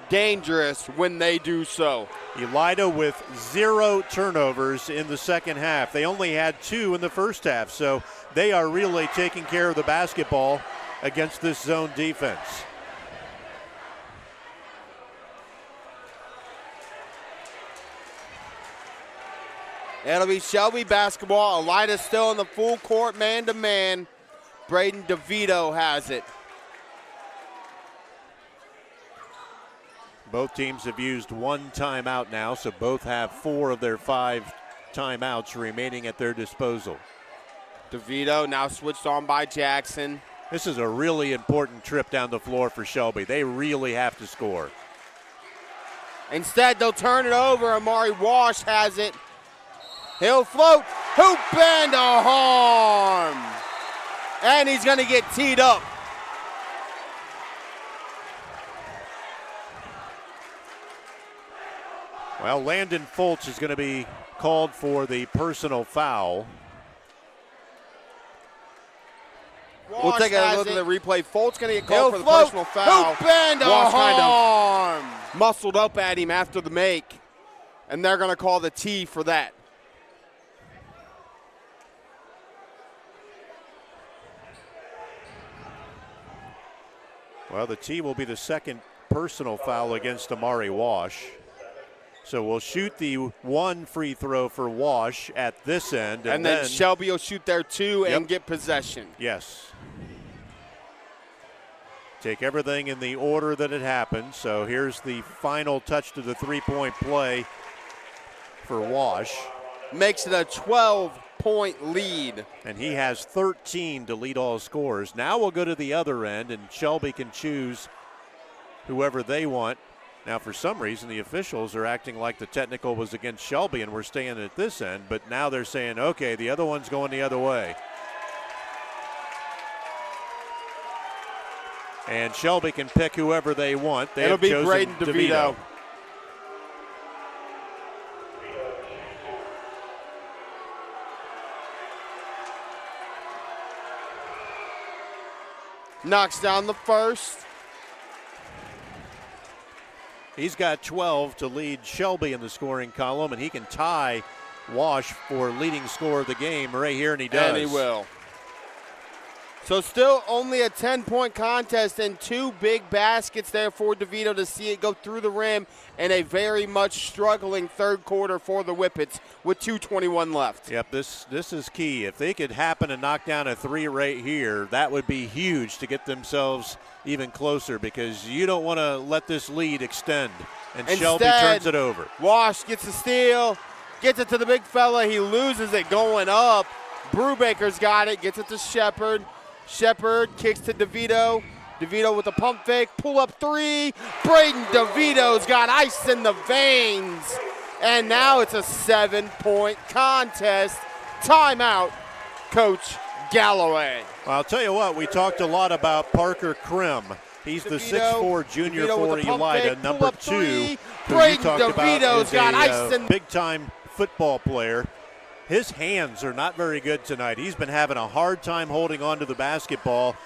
dangerous when they do so. Elida with 0 turnovers in the second half. They only had 2 in the first half, so they are really taking care of the basketball against this zone defense. It'll be Shelby basketball. Elida still in the full court man-to-man. Braden DeVito has it. Both teams have used 1 timeout now, so both have 4 of their 5 timeouts remaining at their disposal. DeVito now switched on by Jackson. This is a really important trip down the floor for Shelby. They really have to score. Instead, they'll turn it over. Amari Wash has it. He'll float, hoop and a harm. And he's going to get teed up. Well, Landon Foltz is going to be called for the personal foul. We'll take a look at the replay. Foltz going to get called for the personal foul. Hoop and a harm. Kind of muscled up at him after the make, and they're going to call the T for that. Well, the T will be the second personal foul against Amari Wash. So we'll shoot the 1 free throw for Wash at this end. And then Shelby will shoot there too and get possession. Yes. Take everything in the order that it happened. So here's the final touch to the three-point play for Wash. Makes it a 12-point lead. And he has 13 to lead all scorers. Now we'll go to the other end, and Shelby can choose whoever they want. Now, for some reason, the officials are acting like the technical was against Shelby and we're staying at this end, but now they're saying, okay, the other one's going the other way. And Shelby can pick whoever they want. It'll be Braden DeVito. Knocks down the first. He's got 12 to lead Shelby in the scoring column, and he can tie Wash for leading scorer of the game right here, and he does. And he will. So still only a 10-point contest and 2 big baskets there for DeVito to see it go through the rim, and a very much struggling third quarter for the Whippets with 2:21 left. Yep, this is key. If they could happen to knock down a 3 right here, that would be huge to get themselves even closer, because you don't want to let this lead extend. And Instead, Shelby turns it over. Wash gets the steal, gets it to the big fella. He loses it going up. Brubaker's got it, gets it to Shepard. Shepard kicks to DeVito. DeVito with a pump fake, pull up 3. Braden DeVito's got ice in the veins. And now it's a 7-point contest. Timeout, Coach Galloway. Well, I'll tell you what, we talked a lot about Parker Krim. He's the 6'4 junior for Elida, number 2. Braden DeVito's got ice in big-time football player. His hands are not very good tonight. He's been having a hard time holding on to the basketball.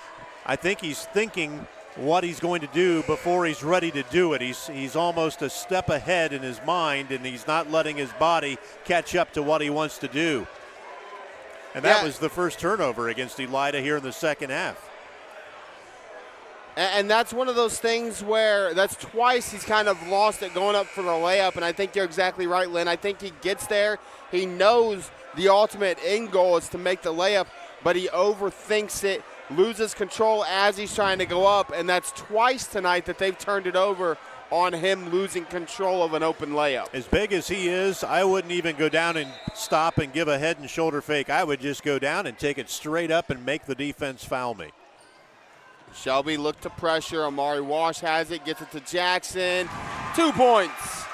I think he's thinking what he's going to do before he's ready to do it. He's almost a step ahead in his mind, and he's not letting his body catch up to what he wants to do. And that was the first turnover against Elida here in the second half. And that's one of those things where that's twice he's kind of lost it going up for the layup, and I think you're exactly right, Lynn. I think he gets there. He knows the ultimate end goal is to make the layup, but he overthinks it, loses control as he's trying to go up, and that's twice tonight that they've turned it over on him losing control of an open layup. As big as he is, I wouldn't even go down and stop and give a head and shoulder fake. I would just go down and take it straight up and make the defense foul me. Shelby looked to pressure. Amari Wash has it, gets it to Jackson. 2 points.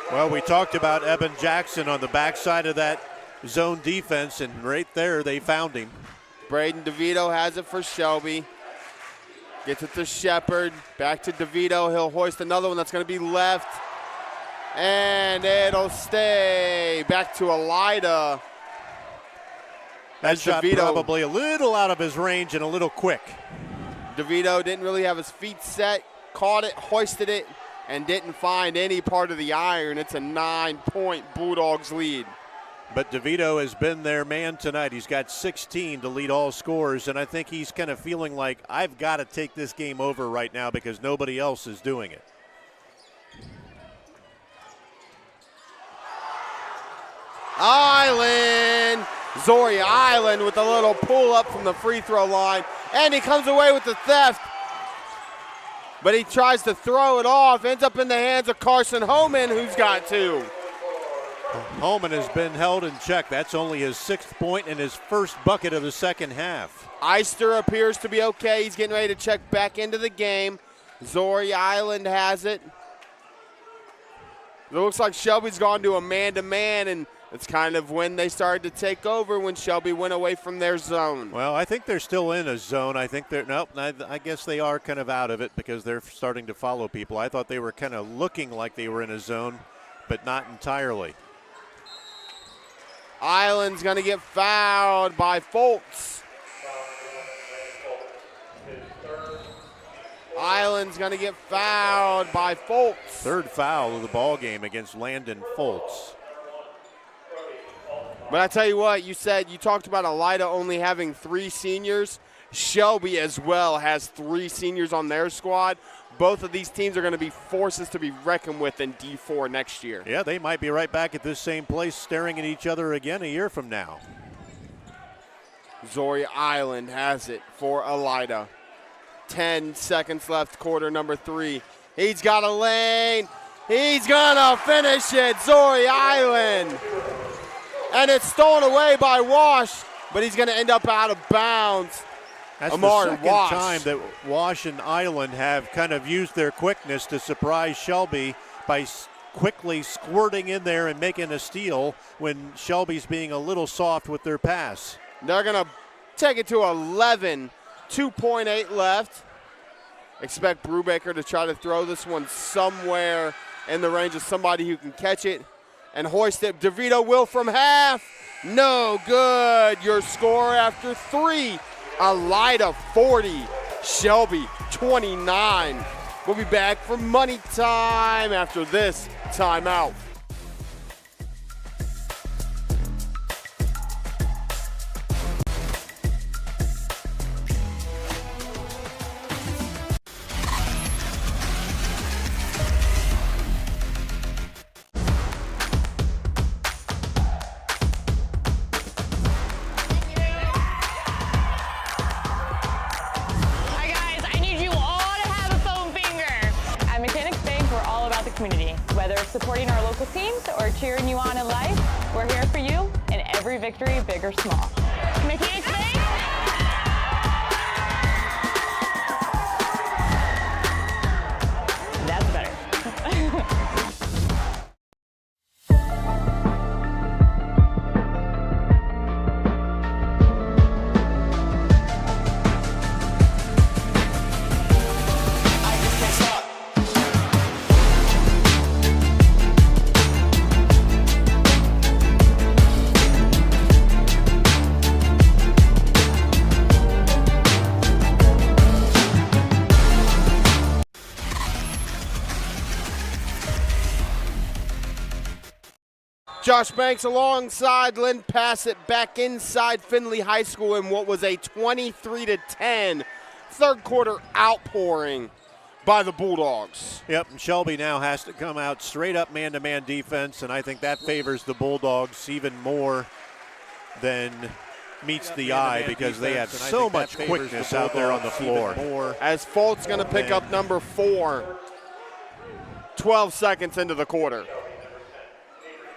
Well, we talked about Eben Jackson on the backside of that zone defense, and right there they found him. Braden DeVito has it for Shelby. Gets it to Shepard. Back to DeVito. He'll hoist another one that's going to be left. And it'll stay. Back to Elida. That shot DeVito. Probably a little out of his range and a little quick. DeVito didn't really have his feet set, caught it, hoisted it, and didn't find any part of the iron. It's a 9-point Bulldogs lead. But DeVito has been their man tonight. He's got 16 to lead all scorers, and I think he's kind of feeling like, I've got to take this game over right now because nobody else is doing it. Island. Zori Island with a little pull up from the free throw line, and he comes away with the theft. But he tries to throw it off, ends up in the hands of Carson Homan, who's got 2. Homan has been held in check. That's only his 6th point and his first bucket of the second half. Eister appears to be okay. He's getting ready to check back into the game. Zori Island has it. It looks like Shelby's gone to a man-to-man, and it's kind of when they started to take over, when Shelby went away from their zone. Well, I think they're still in a zone. I think they're, nope, I guess they are kind of out of it because they're starting to follow people. I thought they were kind of looking like they were in a zone, but not entirely. Island's going to get fouled by Foltz. Island's going to get fouled by Foltz. 3rd foul of the ball game against Landon Foltz. But I tell you what, you talked about Elida only having 3 seniors. Shelby as well has 3 seniors on their squad. Both of these teams are going to be forces to be reckoned with in D4 next year. Yeah, they might be right back at this same place staring at each other again a year from now. Zori Island has it for Elida. 10 seconds left, quarter number 3. He's got a lane. He's going to finish it, Zori Island. And it's stolen away by Wash, but he's going to end up out of bounds. That's Amari the second Wash. time that Wash and Island have kind of used their quickness to surprise Shelby by quickly squirting in there and making a steal when Shelby's being a little soft with their pass. They're going to take it to 11, 2.8 left. Expect Brubaker to try to throw this one somewhere in the range of somebody who can catch it and hoist it. DeVito will from half. No good. Your score after 3. Elida 40, Shelby 29. We'll be back for money time after this timeout. Supporting our local teams or cheering you on in life, we're here for you in every victory, big or small. Mechanics Bank. That's better. Josh Banks alongside Lynn Passet back inside Findlay High School in what was a 23-10 third quarter outpouring by the Bulldogs. Yep, and Shelby now has to come out straight up man-to-man defense, and I think that favors the Bulldogs even more than meets the eye because they have so much quickness out there on the floor. As Folt's going to pick up number 4, 12 seconds into the quarter.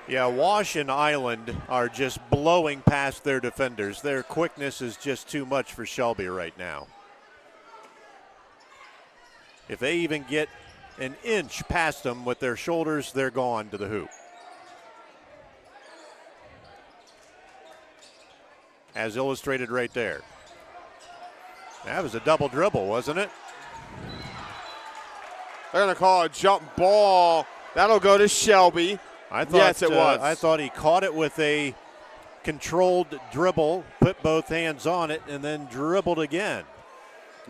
Yeah, Wash and Island are just blowing past their defenders. Their quickness is just too much for Shelby right now. If they even get an inch past them with their shoulders, they're gone to the hoop. As illustrated right there. That was a double dribble, wasn't it? They're going to call a jump ball. That'll go to Shelby. Yes, it was. I thought he caught it with a controlled dribble, put both hands on it, and then dribbled again.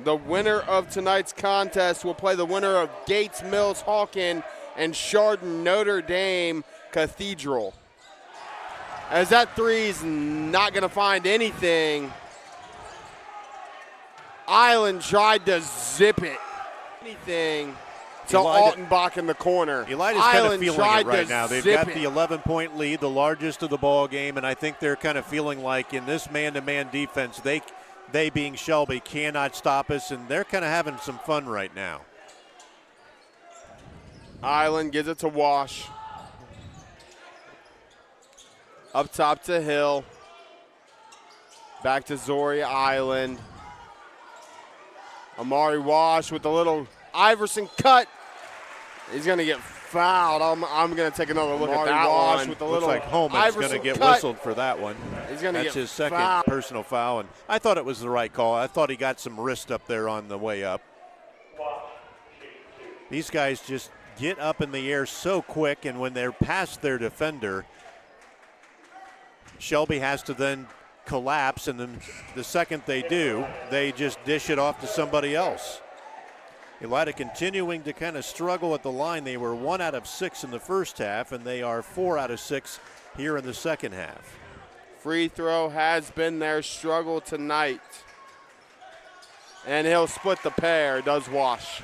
The winner of tonight's contest will play the winner of Gates Mills Hawken and Chardon Notre Dame Cathedral. As that three's not going to find anything. Island tried to zip it. Anything to Altenbach in the corner. Elida's kind of feeling it right now. They've got the 11-point lead, the largest of the ball game, and I think they're kind of feeling like in this man-to-man defense, they being Shelby cannot stop us, and they're kind of having some fun right now. Island gives it to Wash. Up top to Hill. Back to Zori Island. Amari Wash with a little Iverson cut. He's going to get fouled. I'm going to take another look at that one. With a Looks like Holman's going to get whistled for that one. He's going to get That's his second fouled. personal foul, and I thought it was the right call. I thought he got some wrist up there on the way up. These guys just get up in the air so quick, and when they're past their defender, Shelby has to then collapse, and then the second they do, they just dish it off to somebody else. Elida continuing to kind of struggle at the line. They were 1 out of 6 in the first half, and they are 4 out of 6 here in the second half. Free throw has been their struggle tonight. And he'll split the pair, does Wash.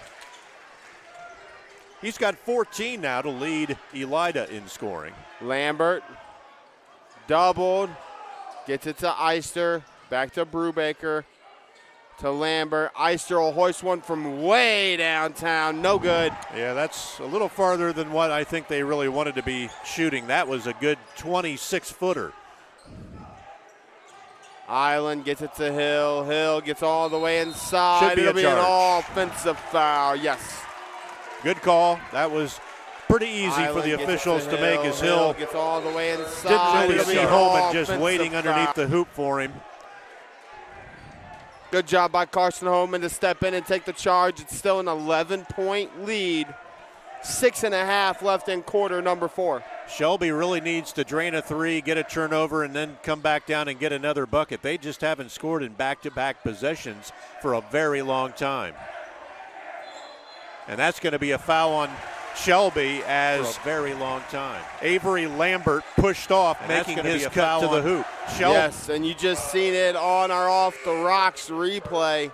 He's got 14 now to lead Elida in scoring. Lambert doubled, gets it to Eister, back to Brubaker, to Lambert. Eister will hoist one from way downtown, no good. Yeah, that's a little farther than what I think they really wanted to be shooting. That was a good 26-footer. Island gets it to Hill. Hill gets all the way inside. Should be It'll a be an charge. offensive foul, yes. Good call. That was pretty easy for the officials to make as Hill gets all the way inside. didn't really see It'll be an Holman just offensive waiting underneath foul. the hoop for him. Good job by Carson Holman to step in and take the charge. It's still an 11-point lead. 6.5 left in quarter number 4. Shelby really needs to drain a three, get a turnover, and then come back down and get another bucket. They just haven't scored in back-to-back possessions for a very long time. And that's going to be a foul on Shelby as for a very long time. Avery Lambert pushed off, making his cut to the hoop. Shelby. Yes, and you just seen it on our Off the Rocks replay.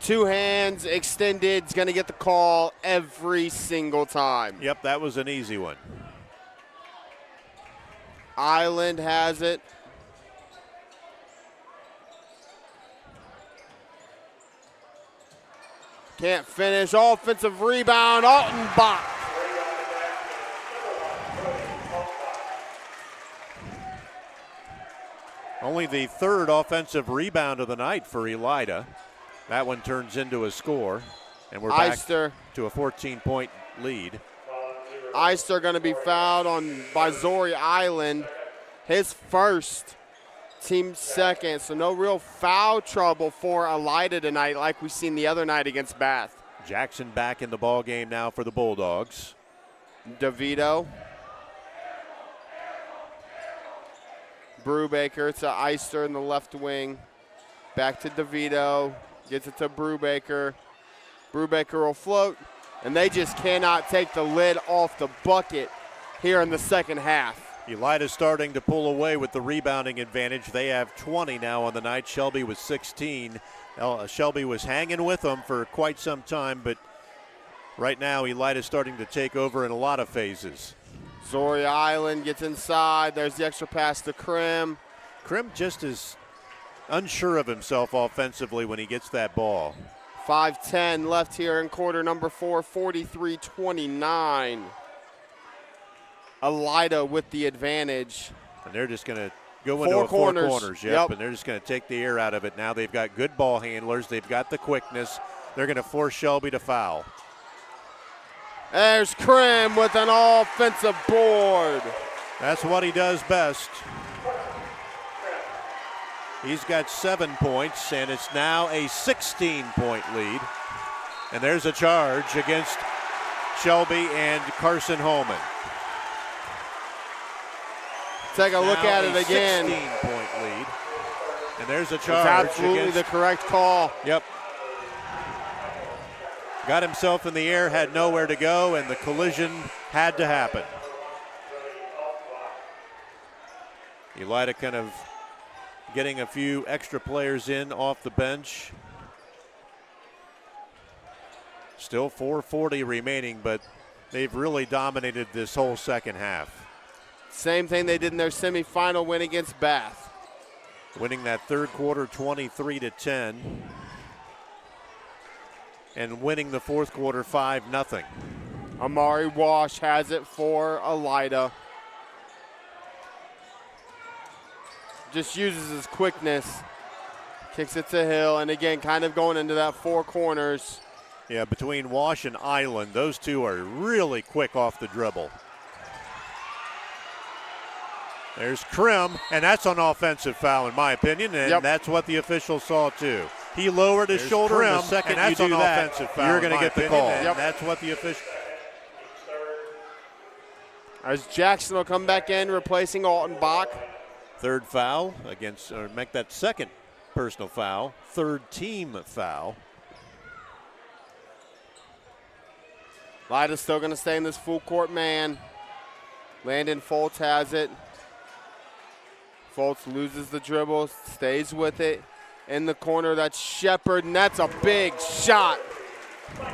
Two hands extended, is going to get the call every single time. Yep, that was an easy one. Island has it. Can't finish. Offensive rebound. Altenbach. Only the third offensive rebound of the night for Elida. That one turns into a score, and we're back Eister. to a 14-point lead. Eister going to be fouled by Zori Island. His first, team second, so no real foul trouble for Elida tonight like we've seen the other night against Bath. Jackson back in the ball game now for the Bulldogs. DeVito. Brubaker to Eister in the left wing. Back to DeVito. Gets it to Brubaker. Brubaker will float, and they just cannot take the lid off the bucket here in the second half. Elida starting to pull away with the rebounding advantage. They have 20 now on the night. Shelby with 16. Shelby was hanging with them for quite some time, but right now Elida starting to take over in a lot of phases. Zoria Island gets inside. There's the extra pass to Krim. Krim just is unsure of himself offensively when he gets that ball. 5:10 left here in quarter number 4, 43-29. Elida with the advantage. And they're just going to go into four corners. Yep. And they're just going to take the air out of it. Now they've got good ball handlers. They've got the quickness. They're going to force Shelby to foul. There's Krim with an offensive board. That's what he does best. He's got 7 points, and it's now a 16-point lead. And there's a charge against Shelby and Carson Holman. Take a look at it again. 16-point lead. And there's a charge. It's absolutely the correct call. Yep. Got himself in the air, had nowhere to go, and the collision had to happen. Elida kind of getting a few extra players in off the bench. Still 4:40 remaining, but they've really dominated this whole second half. Same thing they did in their semifinal win against Bath. Winning that third quarter 23-10. And winning the fourth quarter 5-0. Amari Wash has it for Elida. Just uses his quickness. Kicks it to Hill, and again, kind of going into that four corners. Yeah, between Wash and Island, those two are really quick off the dribble. There's Krim, and that's an offensive foul in my opinion, and that's what the official saw too. He lowered his shoulder Krim, the second and that's you do an that, offensive foul. You're going to get the call. Yep. That's what the official. As Jackson will come back in, replacing Altenbach. Third foul against, or make that second personal foul. Third team foul. Elida's still going to stay in this full court man. Landon Foltz has it. Foltz loses the dribble, stays with it. In the corner, that's Shepard, and that's a big shot.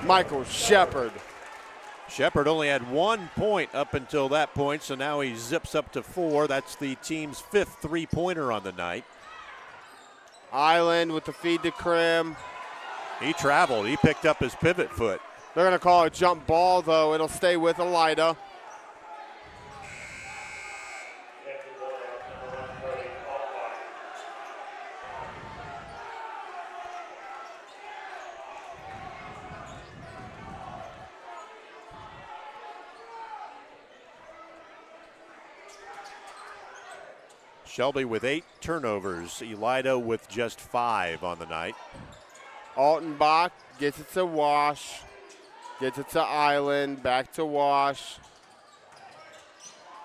Michael Shepard. Shepard only had 1 point up until that point, so now he zips up to 4. That's the team's 5th three-pointer on the night. Island with the feed to Krim. He traveled. He picked up his pivot foot. They're going to call a jump ball, though. It'll stay with Elida. Shelby with 8 turnovers. Elida with just 5 on the night. Altenbach gets it to Wash. Gets it to Island. Back to Wash.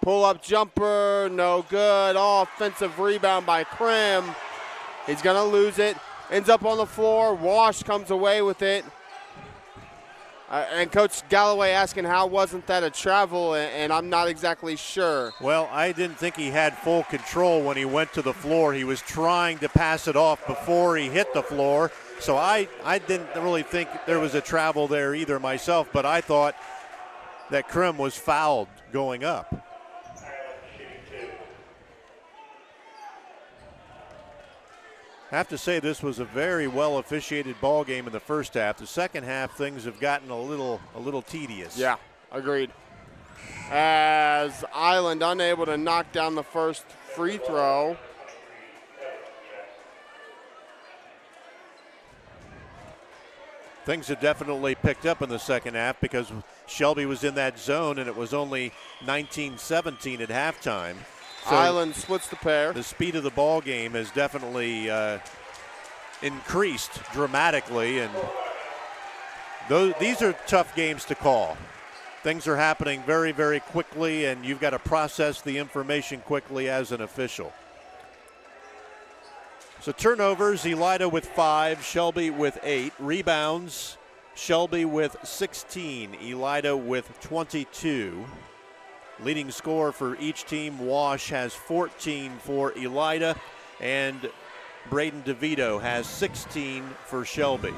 Pull-up jumper. No good. Offensive rebound by Krim. He's going to lose it. Ends up on the floor. Wash comes away with it. And Coach Galloway asking how wasn't that a travel, and I'm not exactly sure. Well, I didn't think he had full control when he went to the floor. He was trying to pass it off before he hit the floor. So I didn't really think there was a travel there either myself, but I thought that Krim was fouled going up. Have to say this was a very well officiated ball game in the first half. The second half, things have gotten a little tedious. Yeah, agreed. As Island unable to knock down the first free throw. Things have definitely picked up in the second half because Shelby was in that zone and it was only 19-17 at halftime. So Island splits the pair. The speed of the ball game has definitely increased dramatically, and these are tough games to call. Things are happening very, very quickly, and you've got to process the information quickly as an official. So turnovers, Elida with 5, Shelby with 8. Rebounds, Shelby with 16, Elida with 22. Leading scorer for each team, Wash has 14 for Elida, and Braden DeVito has 16 for Shelby.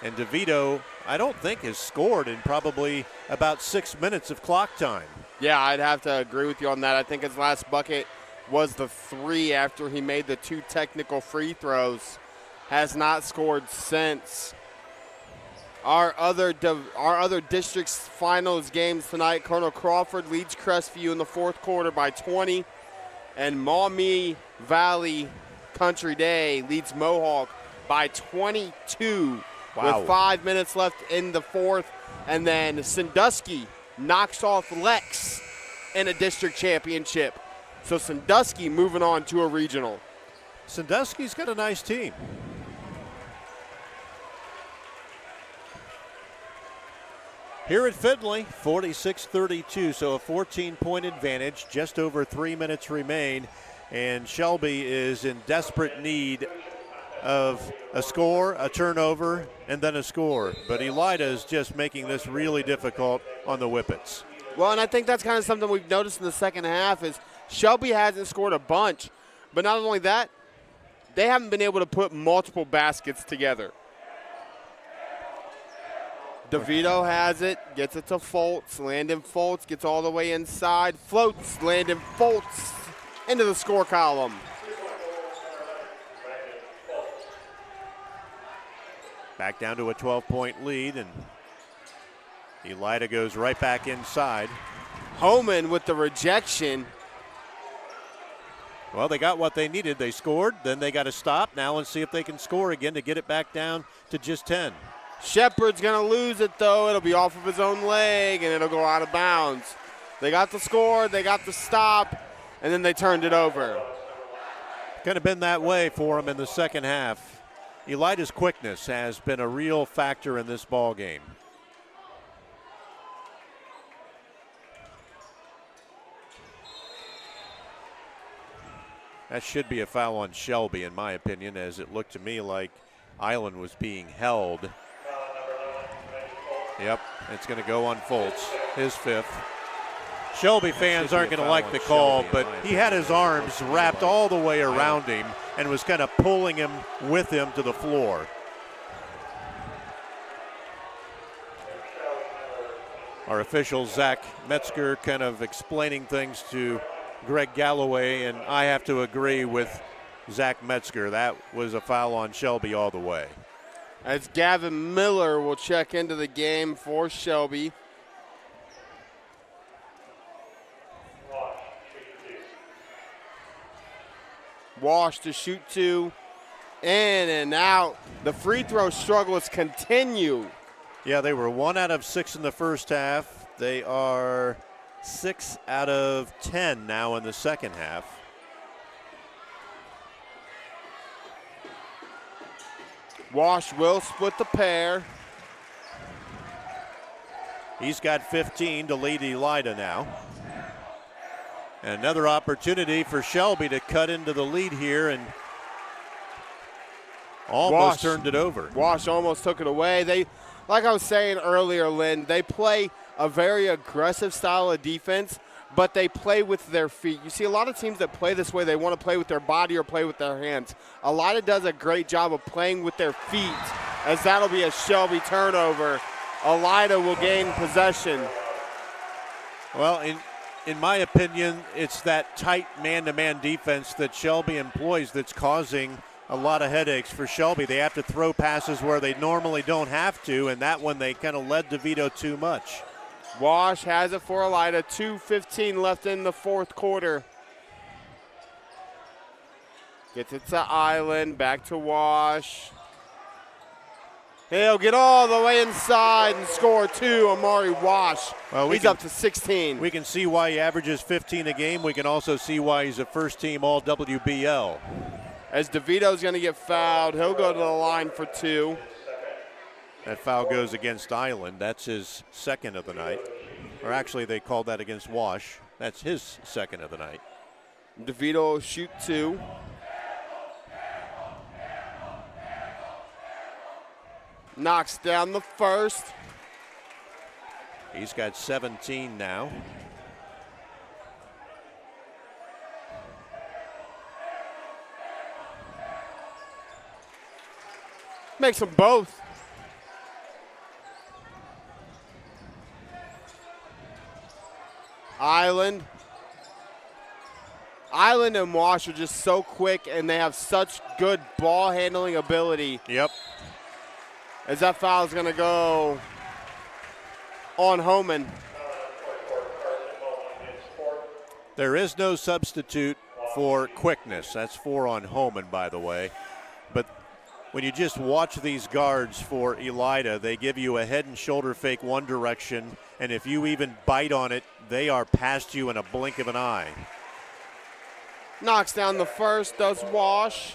And DeVito, I don't think, has scored in probably about 6 minutes of clock time. Yeah, I'd have to agree with you on that. I think his last bucket was the 3 after he made the 2 technical free throws. Has not scored since. Our other district's finals games tonight, Colonel Crawford leads Crestview in the 4th quarter by 20, and Maumee Valley Country Day leads Mohawk by 22 with 5 minutes left in the 4th, and then Sandusky knocks off Lex in a district championship. So Sandusky moving on to a regional. Sandusky's got a nice team. Here at Findlay, 46-32, so a 14-point advantage, just over 3 minutes remain, and Shelby is in desperate need of a score, a turnover, and then a score. But Elida is just making this really difficult on the Whippets. Well, and I think that's kind of something we've noticed in the second half is Shelby hasn't scored a bunch, but not only that, they haven't been able to put multiple baskets together. DeVito has it, gets it to Foltz. Landon Foltz gets all the way inside, floats Landon Foltz into the score column. Back down to a 12-point lead, and Elida goes right back inside. Homan with the rejection. Well, they got what they needed. They scored, then they got to stop now and see if they can score again to get it back down to just 10. Shepard's going to lose it, though. It'll be off of his own leg, and it'll go out of bounds. They got the score, they got the stop, and then they turned it over. Could have been that way for them in the second half. Elida's quickness has been a real factor in this ball game. That should be a foul on Shelby, in my opinion, as it looked to me like Island was being held. Yep, it's going to go on Foltz, his 5th. Shelby fans aren't going to like the call, but he had his arms wrapped all the way around him and was kind of pulling him with him to the floor. Our official, Zach Metzger, kind of explaining things to Greg Galloway, and I have to agree with Zach Metzger. That was a foul on Shelby all the way. As Gavin Miller will check into the game for Shelby. Wash to shoot 2, in and out. The free throw struggles continue. Yeah, they were 1 out of 6 in the first half. They are 6 out of 10 now in the second half. Wash will split the pair. He's got 15 to lead Elida now. And another opportunity for Shelby to cut into the lead here and almost turned it over. Wash almost took it away. They, like I was saying earlier, Lynn, they play a very aggressive style of defense, but they play with their feet. You see a lot of teams that play this way, they want to play with their body or play with their hands. Elida does a great job of playing with their feet, as that'll be a Shelby turnover. Elida will gain possession. Well, in my opinion, it's that tight man-to-man defense that Shelby employs that's causing a lot of headaches for Shelby. They have to throw passes where they normally don't have to, and that one they kind of led DeVito too much. Wash has it for Elida. 2:15 left in the 4th quarter. Gets it to Island, back to Wash. He'll get all the way inside and score 2, Amari Wash. Well, he's up to 16. We can see why he averages 15 a game. We can also see why he's a first-team All-WBL. As DeVito's going to get fouled, he'll go to the line for 2. That foul goes against Island. That's his 2nd of the night. Or actually, they called that against Wash. That's his 2nd of the night. DeVito will shoot 2. Knocks down the first. He's got 17 now. Makes them both. Island and Wash are just so quick, and they have such good ball handling ability. Yep. As that foul is going to go on Homan. There is no substitute for quickness. That's 4 on Homan, by the way. But when you just watch these guards for Elida, they give you a head and shoulder fake one direction, and if you even bite on it, they are past you in a blink of an eye. Knocks down the first, does Wash.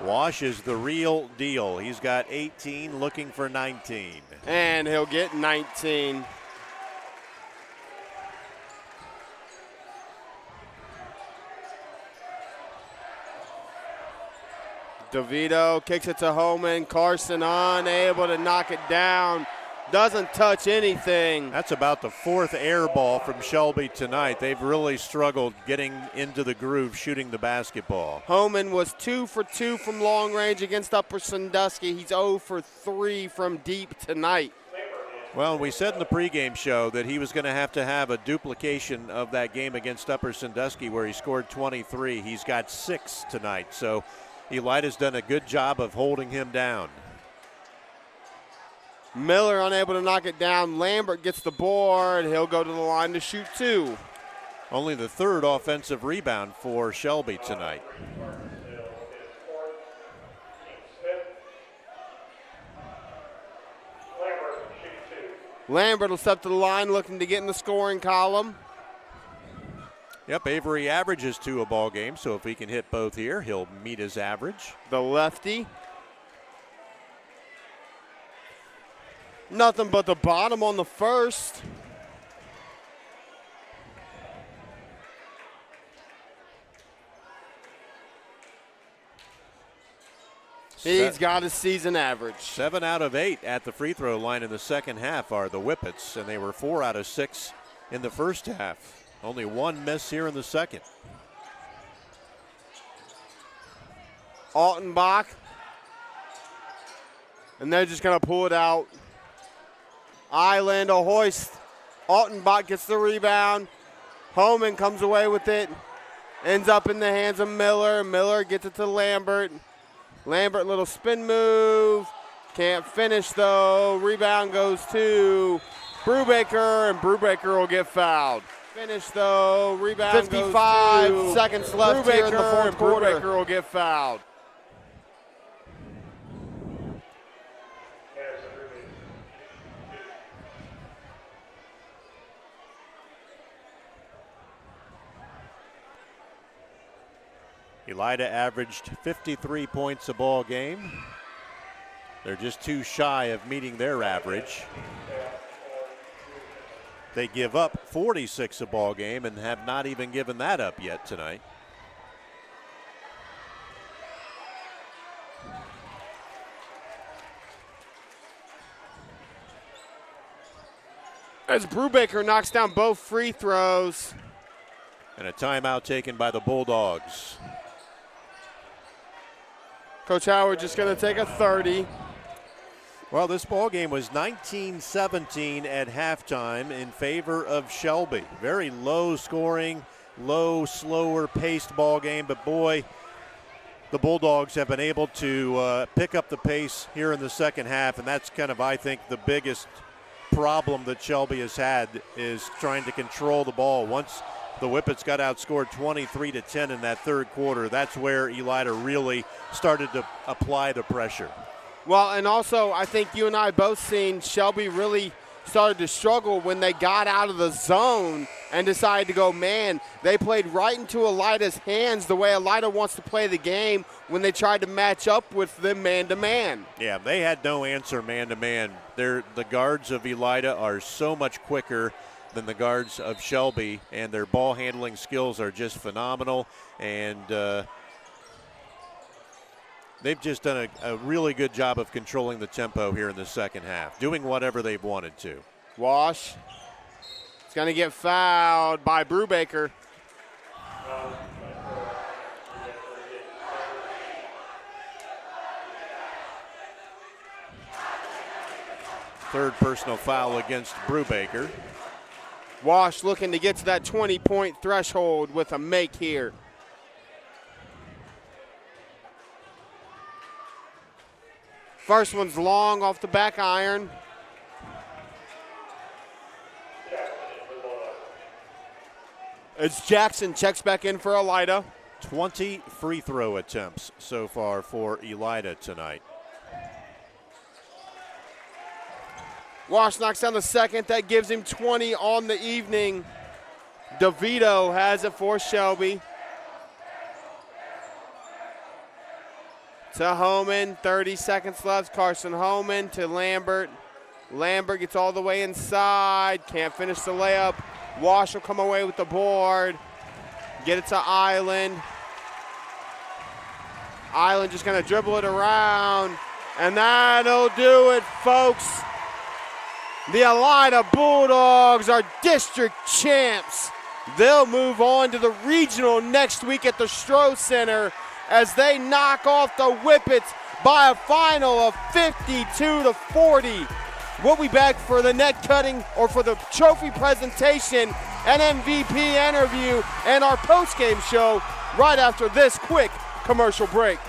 Wash is the real deal. He's got 18, looking for 19. And he'll get 19. DeVito kicks it to Homan. Carson unable to knock it down. Doesn't touch anything. That's about the 4th air ball from Shelby tonight. They've really struggled getting into the groove, shooting the basketball. Homan was 2 for 2 from long range against Upper Sandusky. He's 0 for 3 from deep tonight. Well, we said in the pregame show that he was going to have a duplication of that game against Upper Sandusky where he scored 23. He's got 6 tonight, so Elida's done a good job of holding him down. Miller unable to knock it down. Lambert gets the board. He'll go to the line to shoot 2. Only the 3rd offensive rebound for Shelby tonight. Lambert will step to the line looking to get in the scoring column. Yep, Avery averages 2 a ball game, so if he can hit both here, he'll meet his average. The lefty. Nothing but the bottom on the first. He's got his season average. 7 out of 8 at the free throw line in the second half are the Whippets, and they were 4 out of 6 in the first half. Only 1 miss here in the second. Altenbach. And they're just going to pull it out. Island, a hoist. Altenbach gets the rebound. Homan comes away with it. Ends up in the hands of Miller. Miller gets it to Lambert. Lambert, little spin move. Can't finish, though. Rebound goes to Brubaker, and Brubaker will get fouled. Finish, though. Rebound 55 seconds left here in the fourth quarter. Brubaker will get fouled. Elida averaged 53 points a ball game. They're just too shy of meeting their average. They give up 46 a ball game and have not even given that up yet tonight. As Brubaker knocks down both free throws. And a timeout taken by the Bulldogs. Coach Howard just going to take a 30. Well, this ball game was 19-17 at halftime in favor of Shelby. Very low scoring, low, slower paced ball game, but boy, the Bulldogs have been able to pick up the pace here in the second half, and that's kind of, I think, the biggest problem that Shelby has had is trying to control the ball. Once the Whippets got outscored 23-10 in that third quarter, that's where Elida really started to apply the pressure. Well, and also I think you and I both seen Shelby really started to struggle when they got out of the zone and decided to go man. They played right into Elida's hands the way Elida wants to play the game when they tried to match up with them man-to-man. Yeah, they had no answer man-to-man. The guards of Elida are so much quicker than the guards of Shelby, and their ball handling skills are just phenomenal, and they've just done a really good job of controlling the tempo here in the second half, doing whatever they've wanted to. Wash. It's going to get fouled by Brubaker. Third personal foul against Brubaker. Wash looking to get to that 20-point threshold with a make here. First one's long off the back iron. As Jackson checks back in for Elida. 20 free throw attempts so far for Elida tonight. Wash knocks down the second. That gives him 20 on the evening. DeVito has it for Shelby. To Homan, 30 seconds left. Carson Homan to Lambert. Lambert gets all the way inside. Can't finish the layup. Wash will come away with the board. Get it to Island. Island just gonna dribble it around. And that'll do it, folks. The Elida Bulldogs are district champs. They'll move on to the regional next week at the Stroh Center as they knock off the Whippets by a final of 52-40. We'll be back for the net cutting or for the trophy presentation and MVP interview and our post-game show right after this quick commercial break.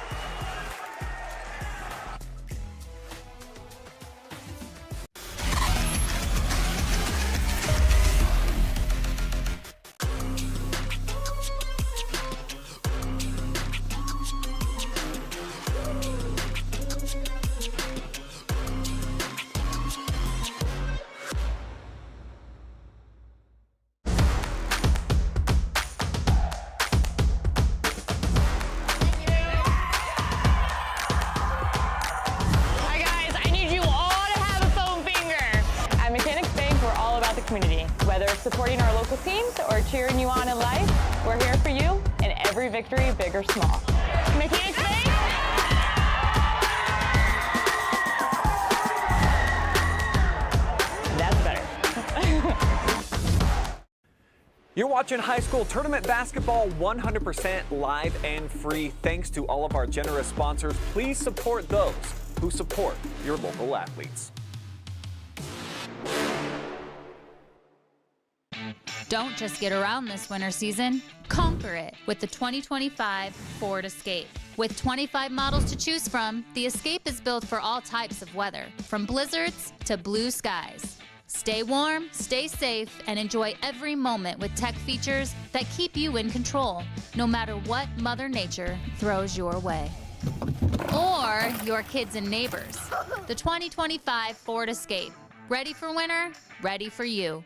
Whether it's supporting our local teams or cheering you on in life, we're here for you in every victory, big or small. Mechanics Bank! That's better. You're watching high school tournament basketball 100% live and free thanks to all of our generous sponsors. Please support those who support your local athletes. Don't just get around this winter season, conquer it with the 2025 Ford Escape. With 25 models to choose from, the Escape is built for all types of weather, from blizzards to blue skies. Stay warm, stay safe, and enjoy every moment with tech features that keep you in control, no matter what Mother Nature throws your way. Or your kids and neighbors. The 2025 Ford Escape. Ready for winter? Ready for you.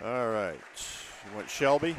All right. You want Shelby?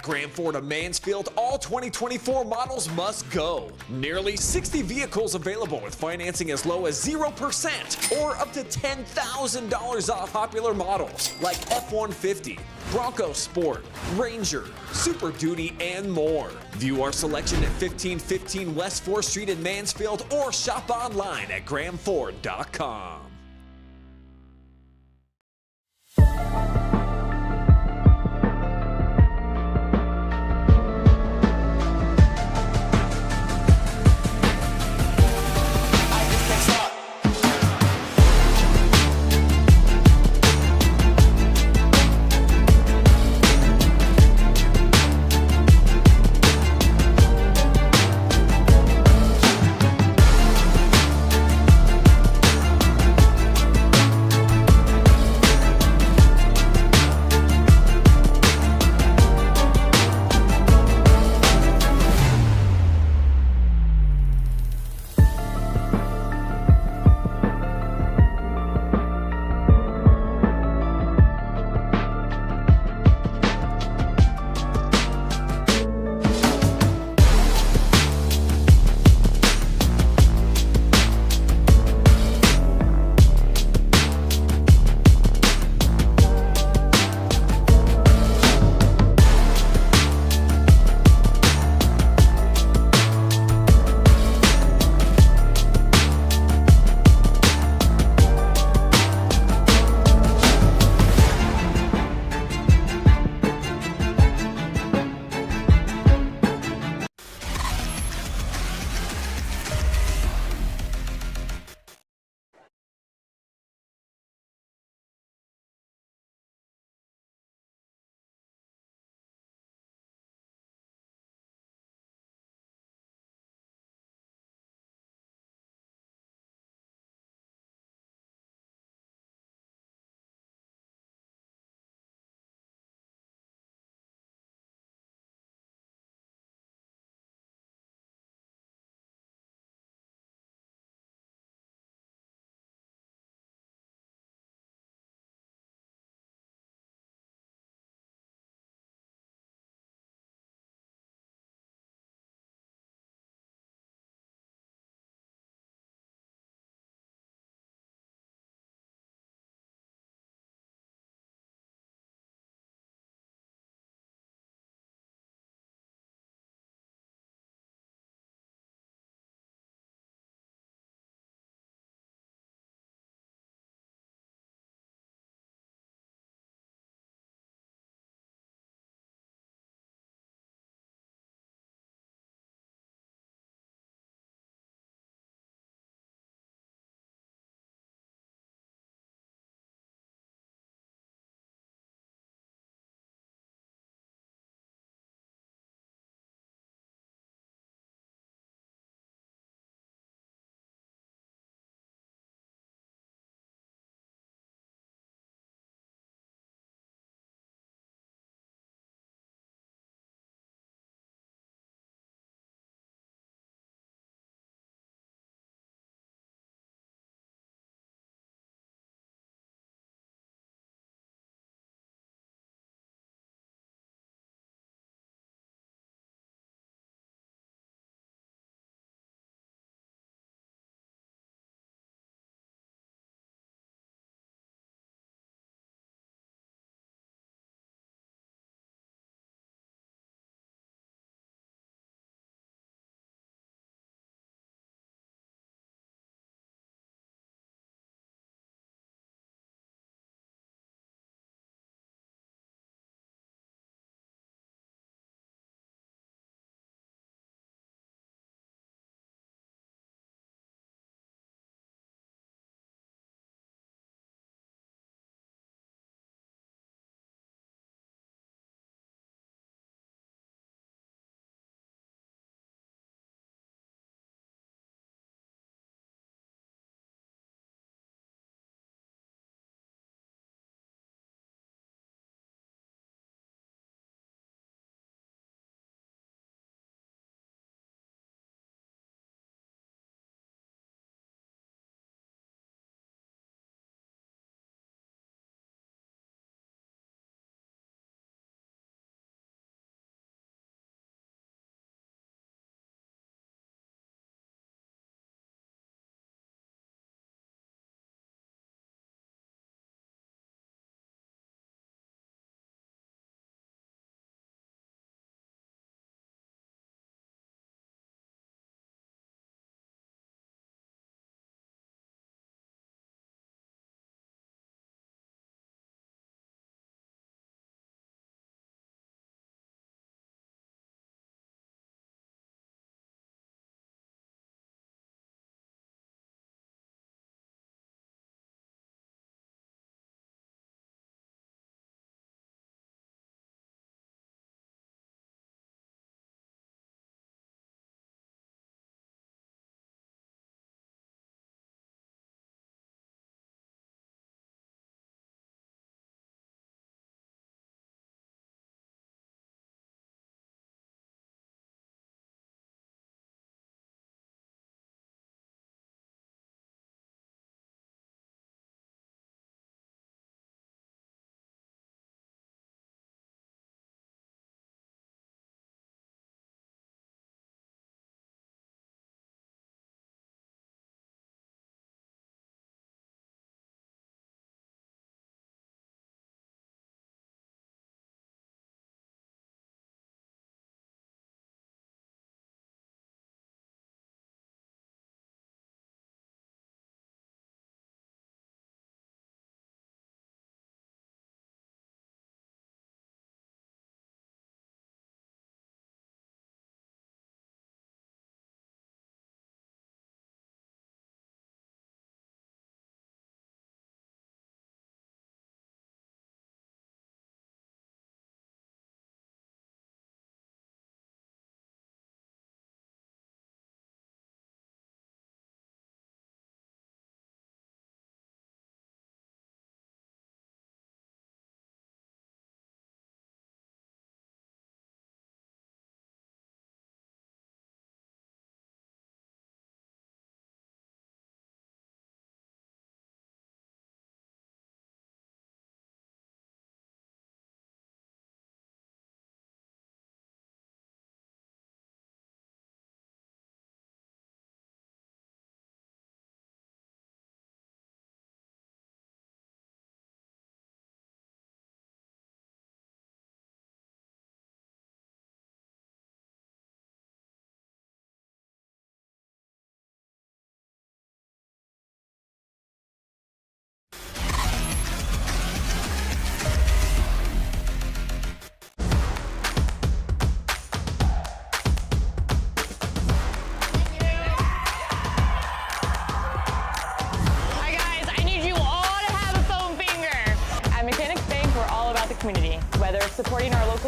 Grand Ford of Mansfield, all 2024 models must go. Nearly 60 vehicles available with financing as low as 0% or up to $10,000 off popular models like F-150, Bronco Sport, Ranger, Super Duty, and more. View our selection at 1515 West 4th Street in Mansfield or shop online at GramFord.com.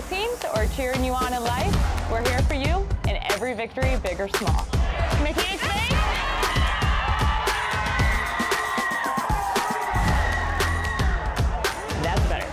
local teams or cheering you on in life, we're here for you in every victory, big or small. Mickey Spain. That's better.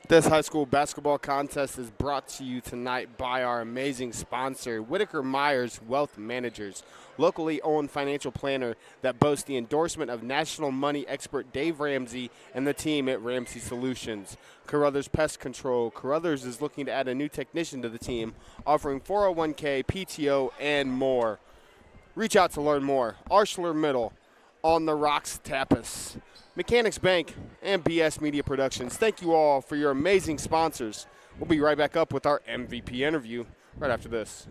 This high school basketball contest is brought to you tonight by our amazing sponsor, Whitaker Myers Wealth Managers, locally owned financial planner that boasts the endorsement of national money expert Dave Ramsey and the team at Ramsey Solutions. Carothers Pest Control. Carothers is looking to add a new technician to the team, offering 401k, PTO, and more. Reach out to learn more. Arcelor Mittal on the Rocks Tapas. Mechanics Bank and BS Media Productions. Thank you all for your amazing sponsors. We'll be right back up with our MVP interview right after this.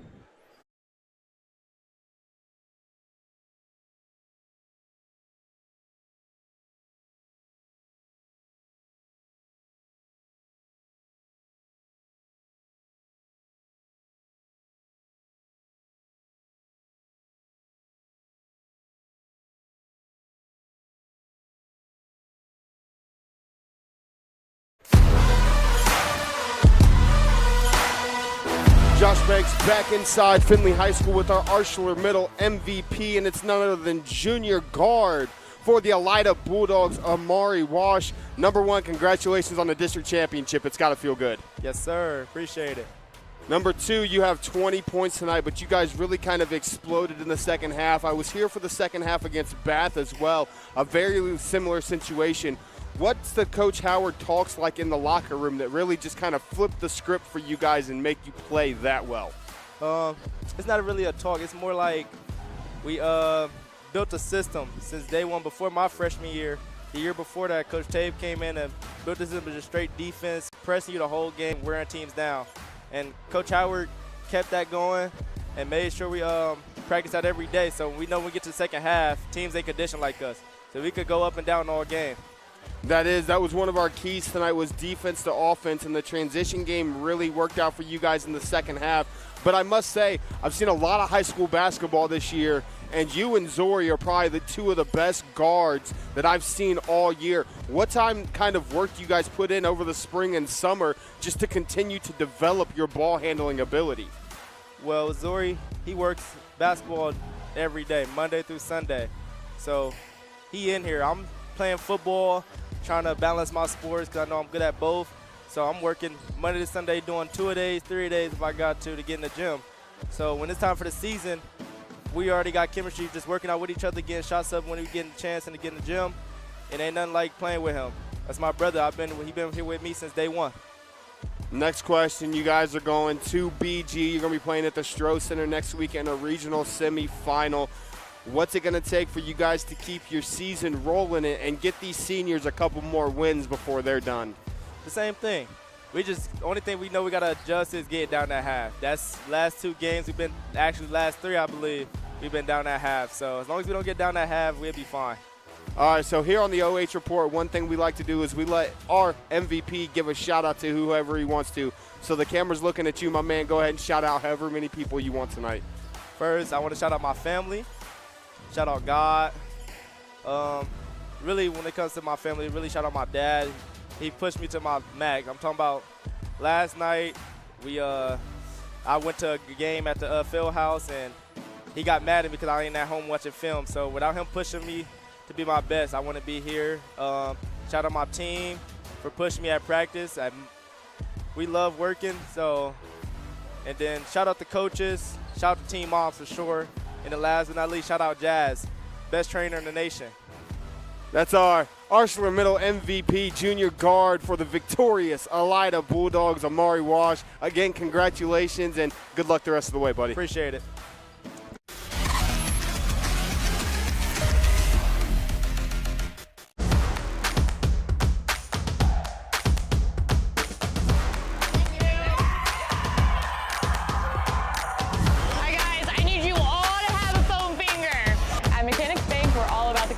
Josh Banks back inside Findlay High School with our Arcelor Mittal MVP, and it's none other than junior guard for the Elida Bulldogs, Amari Wash. Number one, congratulations on the district championship. It's got to feel good. Yes, sir. Appreciate it. Number two, you have 20 points tonight, but you guys really kind of exploded in the second half. I was here for the second half against Bath as well, a very similar situation. What's the Coach Howard talks like in the locker room that really just kind of flipped the script for you guys and make you play that well? It's not really a talk. It's more like we built a system since day one before my freshman year. The year before that, Coach Tabe came in and built this system of just straight defense, pressing you the whole game, wearing teams down. And Coach Howard kept that going and made sure we practice that every day. So we know when we get to the second half, teams ain't conditioned like us. So we could go up and down all game. That was one of our keys tonight, was defense to offense, and the transition game really worked out for you guys in the second half. But I must say, I've seen a lot of high school basketball this year, and you and Zori are probably the two of the best guards that I've seen all year. What kind of work do you guys put in over the spring and summer just to continue to develop your ball handling ability? Well, Zori, he works basketball every day, Monday through Sunday. So he in here. I'm playing football, trying to balance my sports because I know I'm good at both. So I'm working Monday to Sunday, doing 2-a-days, 3-a-days if I got to get in the gym. So when it's time for the season, we already got chemistry, just working out with each other, getting shots up when we get a chance and to get in the gym. It ain't nothing like playing with him. That's my brother. He been here with me since day one. Next question, you guys are going to BG. You're going to be playing at the Stroh Center next week in a regional semifinal. What's it going to take for you guys to keep your season rolling and get these seniors a couple more wins before they're done? The same thing. Only thing we know we got to adjust is get down that half. That's last 2 games. We've been, actually last 3, I believe, we've been down that half. So as long as we don't get down that half, we'll be fine. All right, so here on the OH Report, one thing we like to do is we let our MVP give a shout-out to whoever he wants to. So the camera's looking at you, my man. Go ahead and shout out however many people you want tonight. First, I want to shout out my family. Shout out God. Really, when it comes to my family, really shout out my dad. He pushed me to my max. I'm talking about last night, I went to a game at the field house, and he got mad at me because I ain't at home watching film. So without him pushing me to be my best, I want to be here. Shout out my team for pushing me at practice. We love working. And then shout out the coaches. Shout out to team moms for sure. And the last but not least, shout out Jazz, best trainer in the nation. That's our Arcelor Mittal MVP junior guard for the victorious Elida Bulldogs, Amari Wash. Again, congratulations and good luck the rest of the way, buddy. Appreciate it.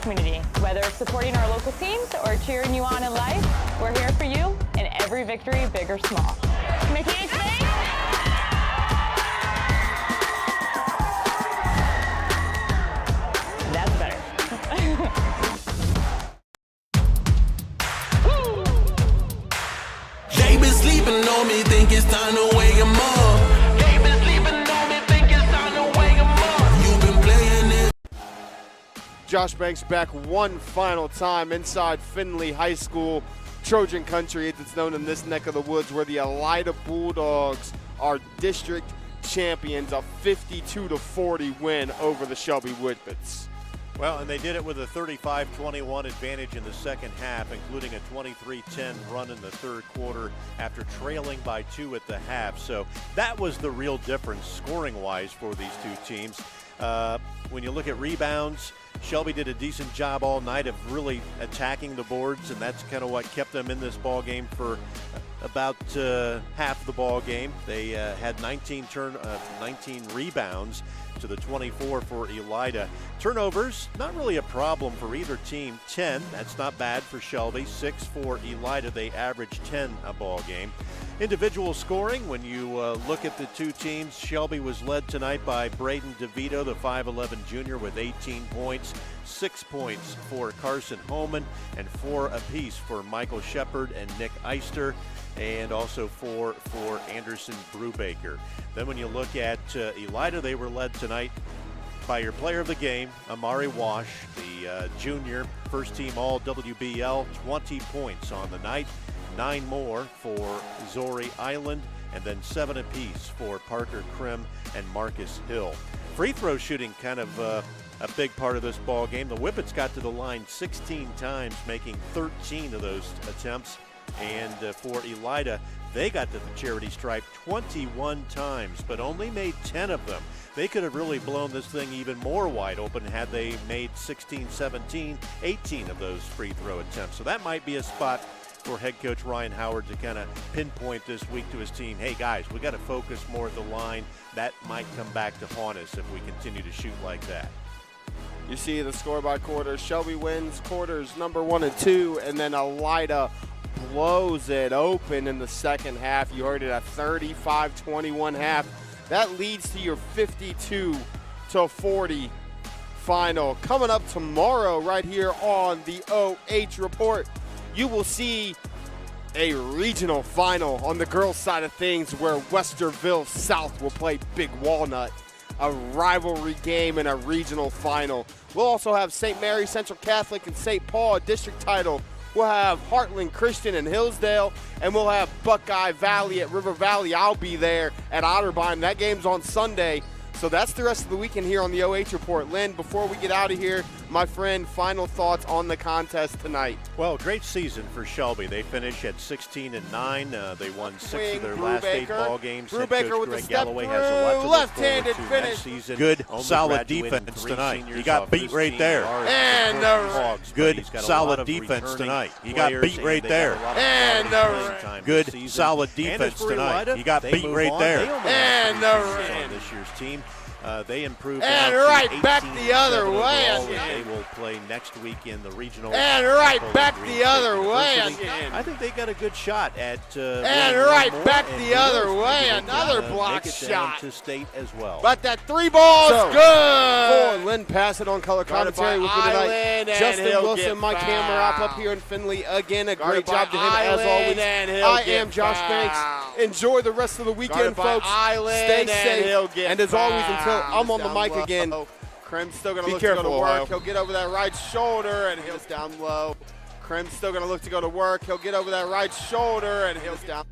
Community. Whether it's supporting our local teams or cheering you on in life, we're here for you in every victory, big or small. Mechanics Bank! That's better. They been sleeping on me, think it's time to wake 'em up. They been sleeping on me, think it's time to wake 'em up. You been playing it. Josh Banks back one final time inside Findlay High School, Trojan Country, as it's known in this neck of the woods, where the Elida Bulldogs are district champions, a 52-40 win over the Shelby Whippets. Well, and they did it with a 35-21 advantage in the second half, including a 23-10 run in the third quarter after trailing by 2 at the half. So that was the real difference scoring-wise for these two teams. When you look at rebounds, Shelby did a decent job all night of really attacking the boards, and that's kind of what kept them in this ball game for about half the ball game. They had 19 rebounds to the 24 for Elida. Turnovers, not really a problem for either team. 10, that's not bad for Shelby. 6 for Elida. They averaged 10 a ball game. Individual scoring, when you look at the two teams, Shelby was led tonight by Braden DeVito, the 5'11 junior, with 18 points. 6 points for Carson Holman, and 4 apiece for Michael Shepard and Nick Eister, and also 4 for Anderson Brubaker. Then when you look at Elida, they were led tonight by your player of the game, Amari Wash, the junior, first team all WBL, 20 points on the night. 9 more for Zori Island, and then 7 apiece for Parker Krim and Marcus Hill. Free throw shooting kind of a big part of this ball game. The Whippets got to the line 16 times, making 13 of those attempts. And for Elida, They got to the charity stripe 21 times, but only made 10 of them. They could have really blown this thing even more wide open had they made 16, 17, 18 of those free throw attempts. So that might be a spot for head coach Ryan Howard to kind of pinpoint this week to his team. Hey guys, we got to focus more at the line. That might come back to haunt us if we continue to shoot like that. You see the score by quarters. Shelby wins quarters number 1 and 2, and then Elida blows it open in the second half. You heard it, a 35-21 half. That leads to your 52-40 final. Coming up tomorrow right here on the OH Report, you will see a regional final on the girls' side of things where Westerville South will play Big Walnut, a rivalry game and a regional final. We'll also have St. Mary Central Catholic and St. Paul, a district title. We'll have Heartland Christian and Hillsdale, and we'll have Buckeye Valley at River Valley. I'll be there at Otterbein. That game's on Sunday. So that's the rest of the weekend here on the OH Report. Lynn, before we get out of here, my friend, final thoughts on the contest tonight. Well, great season for Shelby. They finished at 16-9. They won 6 of their last 8 ball games. Brubaker with the step Galloway has a lot to look left-handed forward to finish. next season. Good, Only solid graduated defense 3 tonight. seniors He got off beat his right team. there. And Hogs, but Good, he's got a solid lot of defense returning tonight. He got players, beat right and they got a there. lot of And quality playing time Good, this season. solid And as defense for tonight. Elida, He got they beat move right on. there. They only And have 3 seniors on this year's team. They improved. And now to right back 18 the other overall, way and again. They will play next week in the regional. And right Bowling back Green the State other way University. again. I think they got a good shot at. And winning right one more, back and the who other knows, way, maybe they can, another block make it down shot. to state as well. But that 3 ball's So, good. Lynn Passet on color Guarded commentary by with me tonight. Island, and Justin he'll Wilson, get my camera op up fouled. here in Findlay again. A Guarded great job by to him as Island, always. and he'll I get am Josh fouled. Banks. Enjoy the rest of the weekend, Guarded by folks. Island, Stay and safe. he'll get And as always, until fouled. I'm on the Down mic low. again, Krem's still going to Be look to go to careful, work. Ohio. He'll get over that right shoulder, and he'll down low. Krem's still going to look to go to work. He'll get over that right shoulder, and he'll down.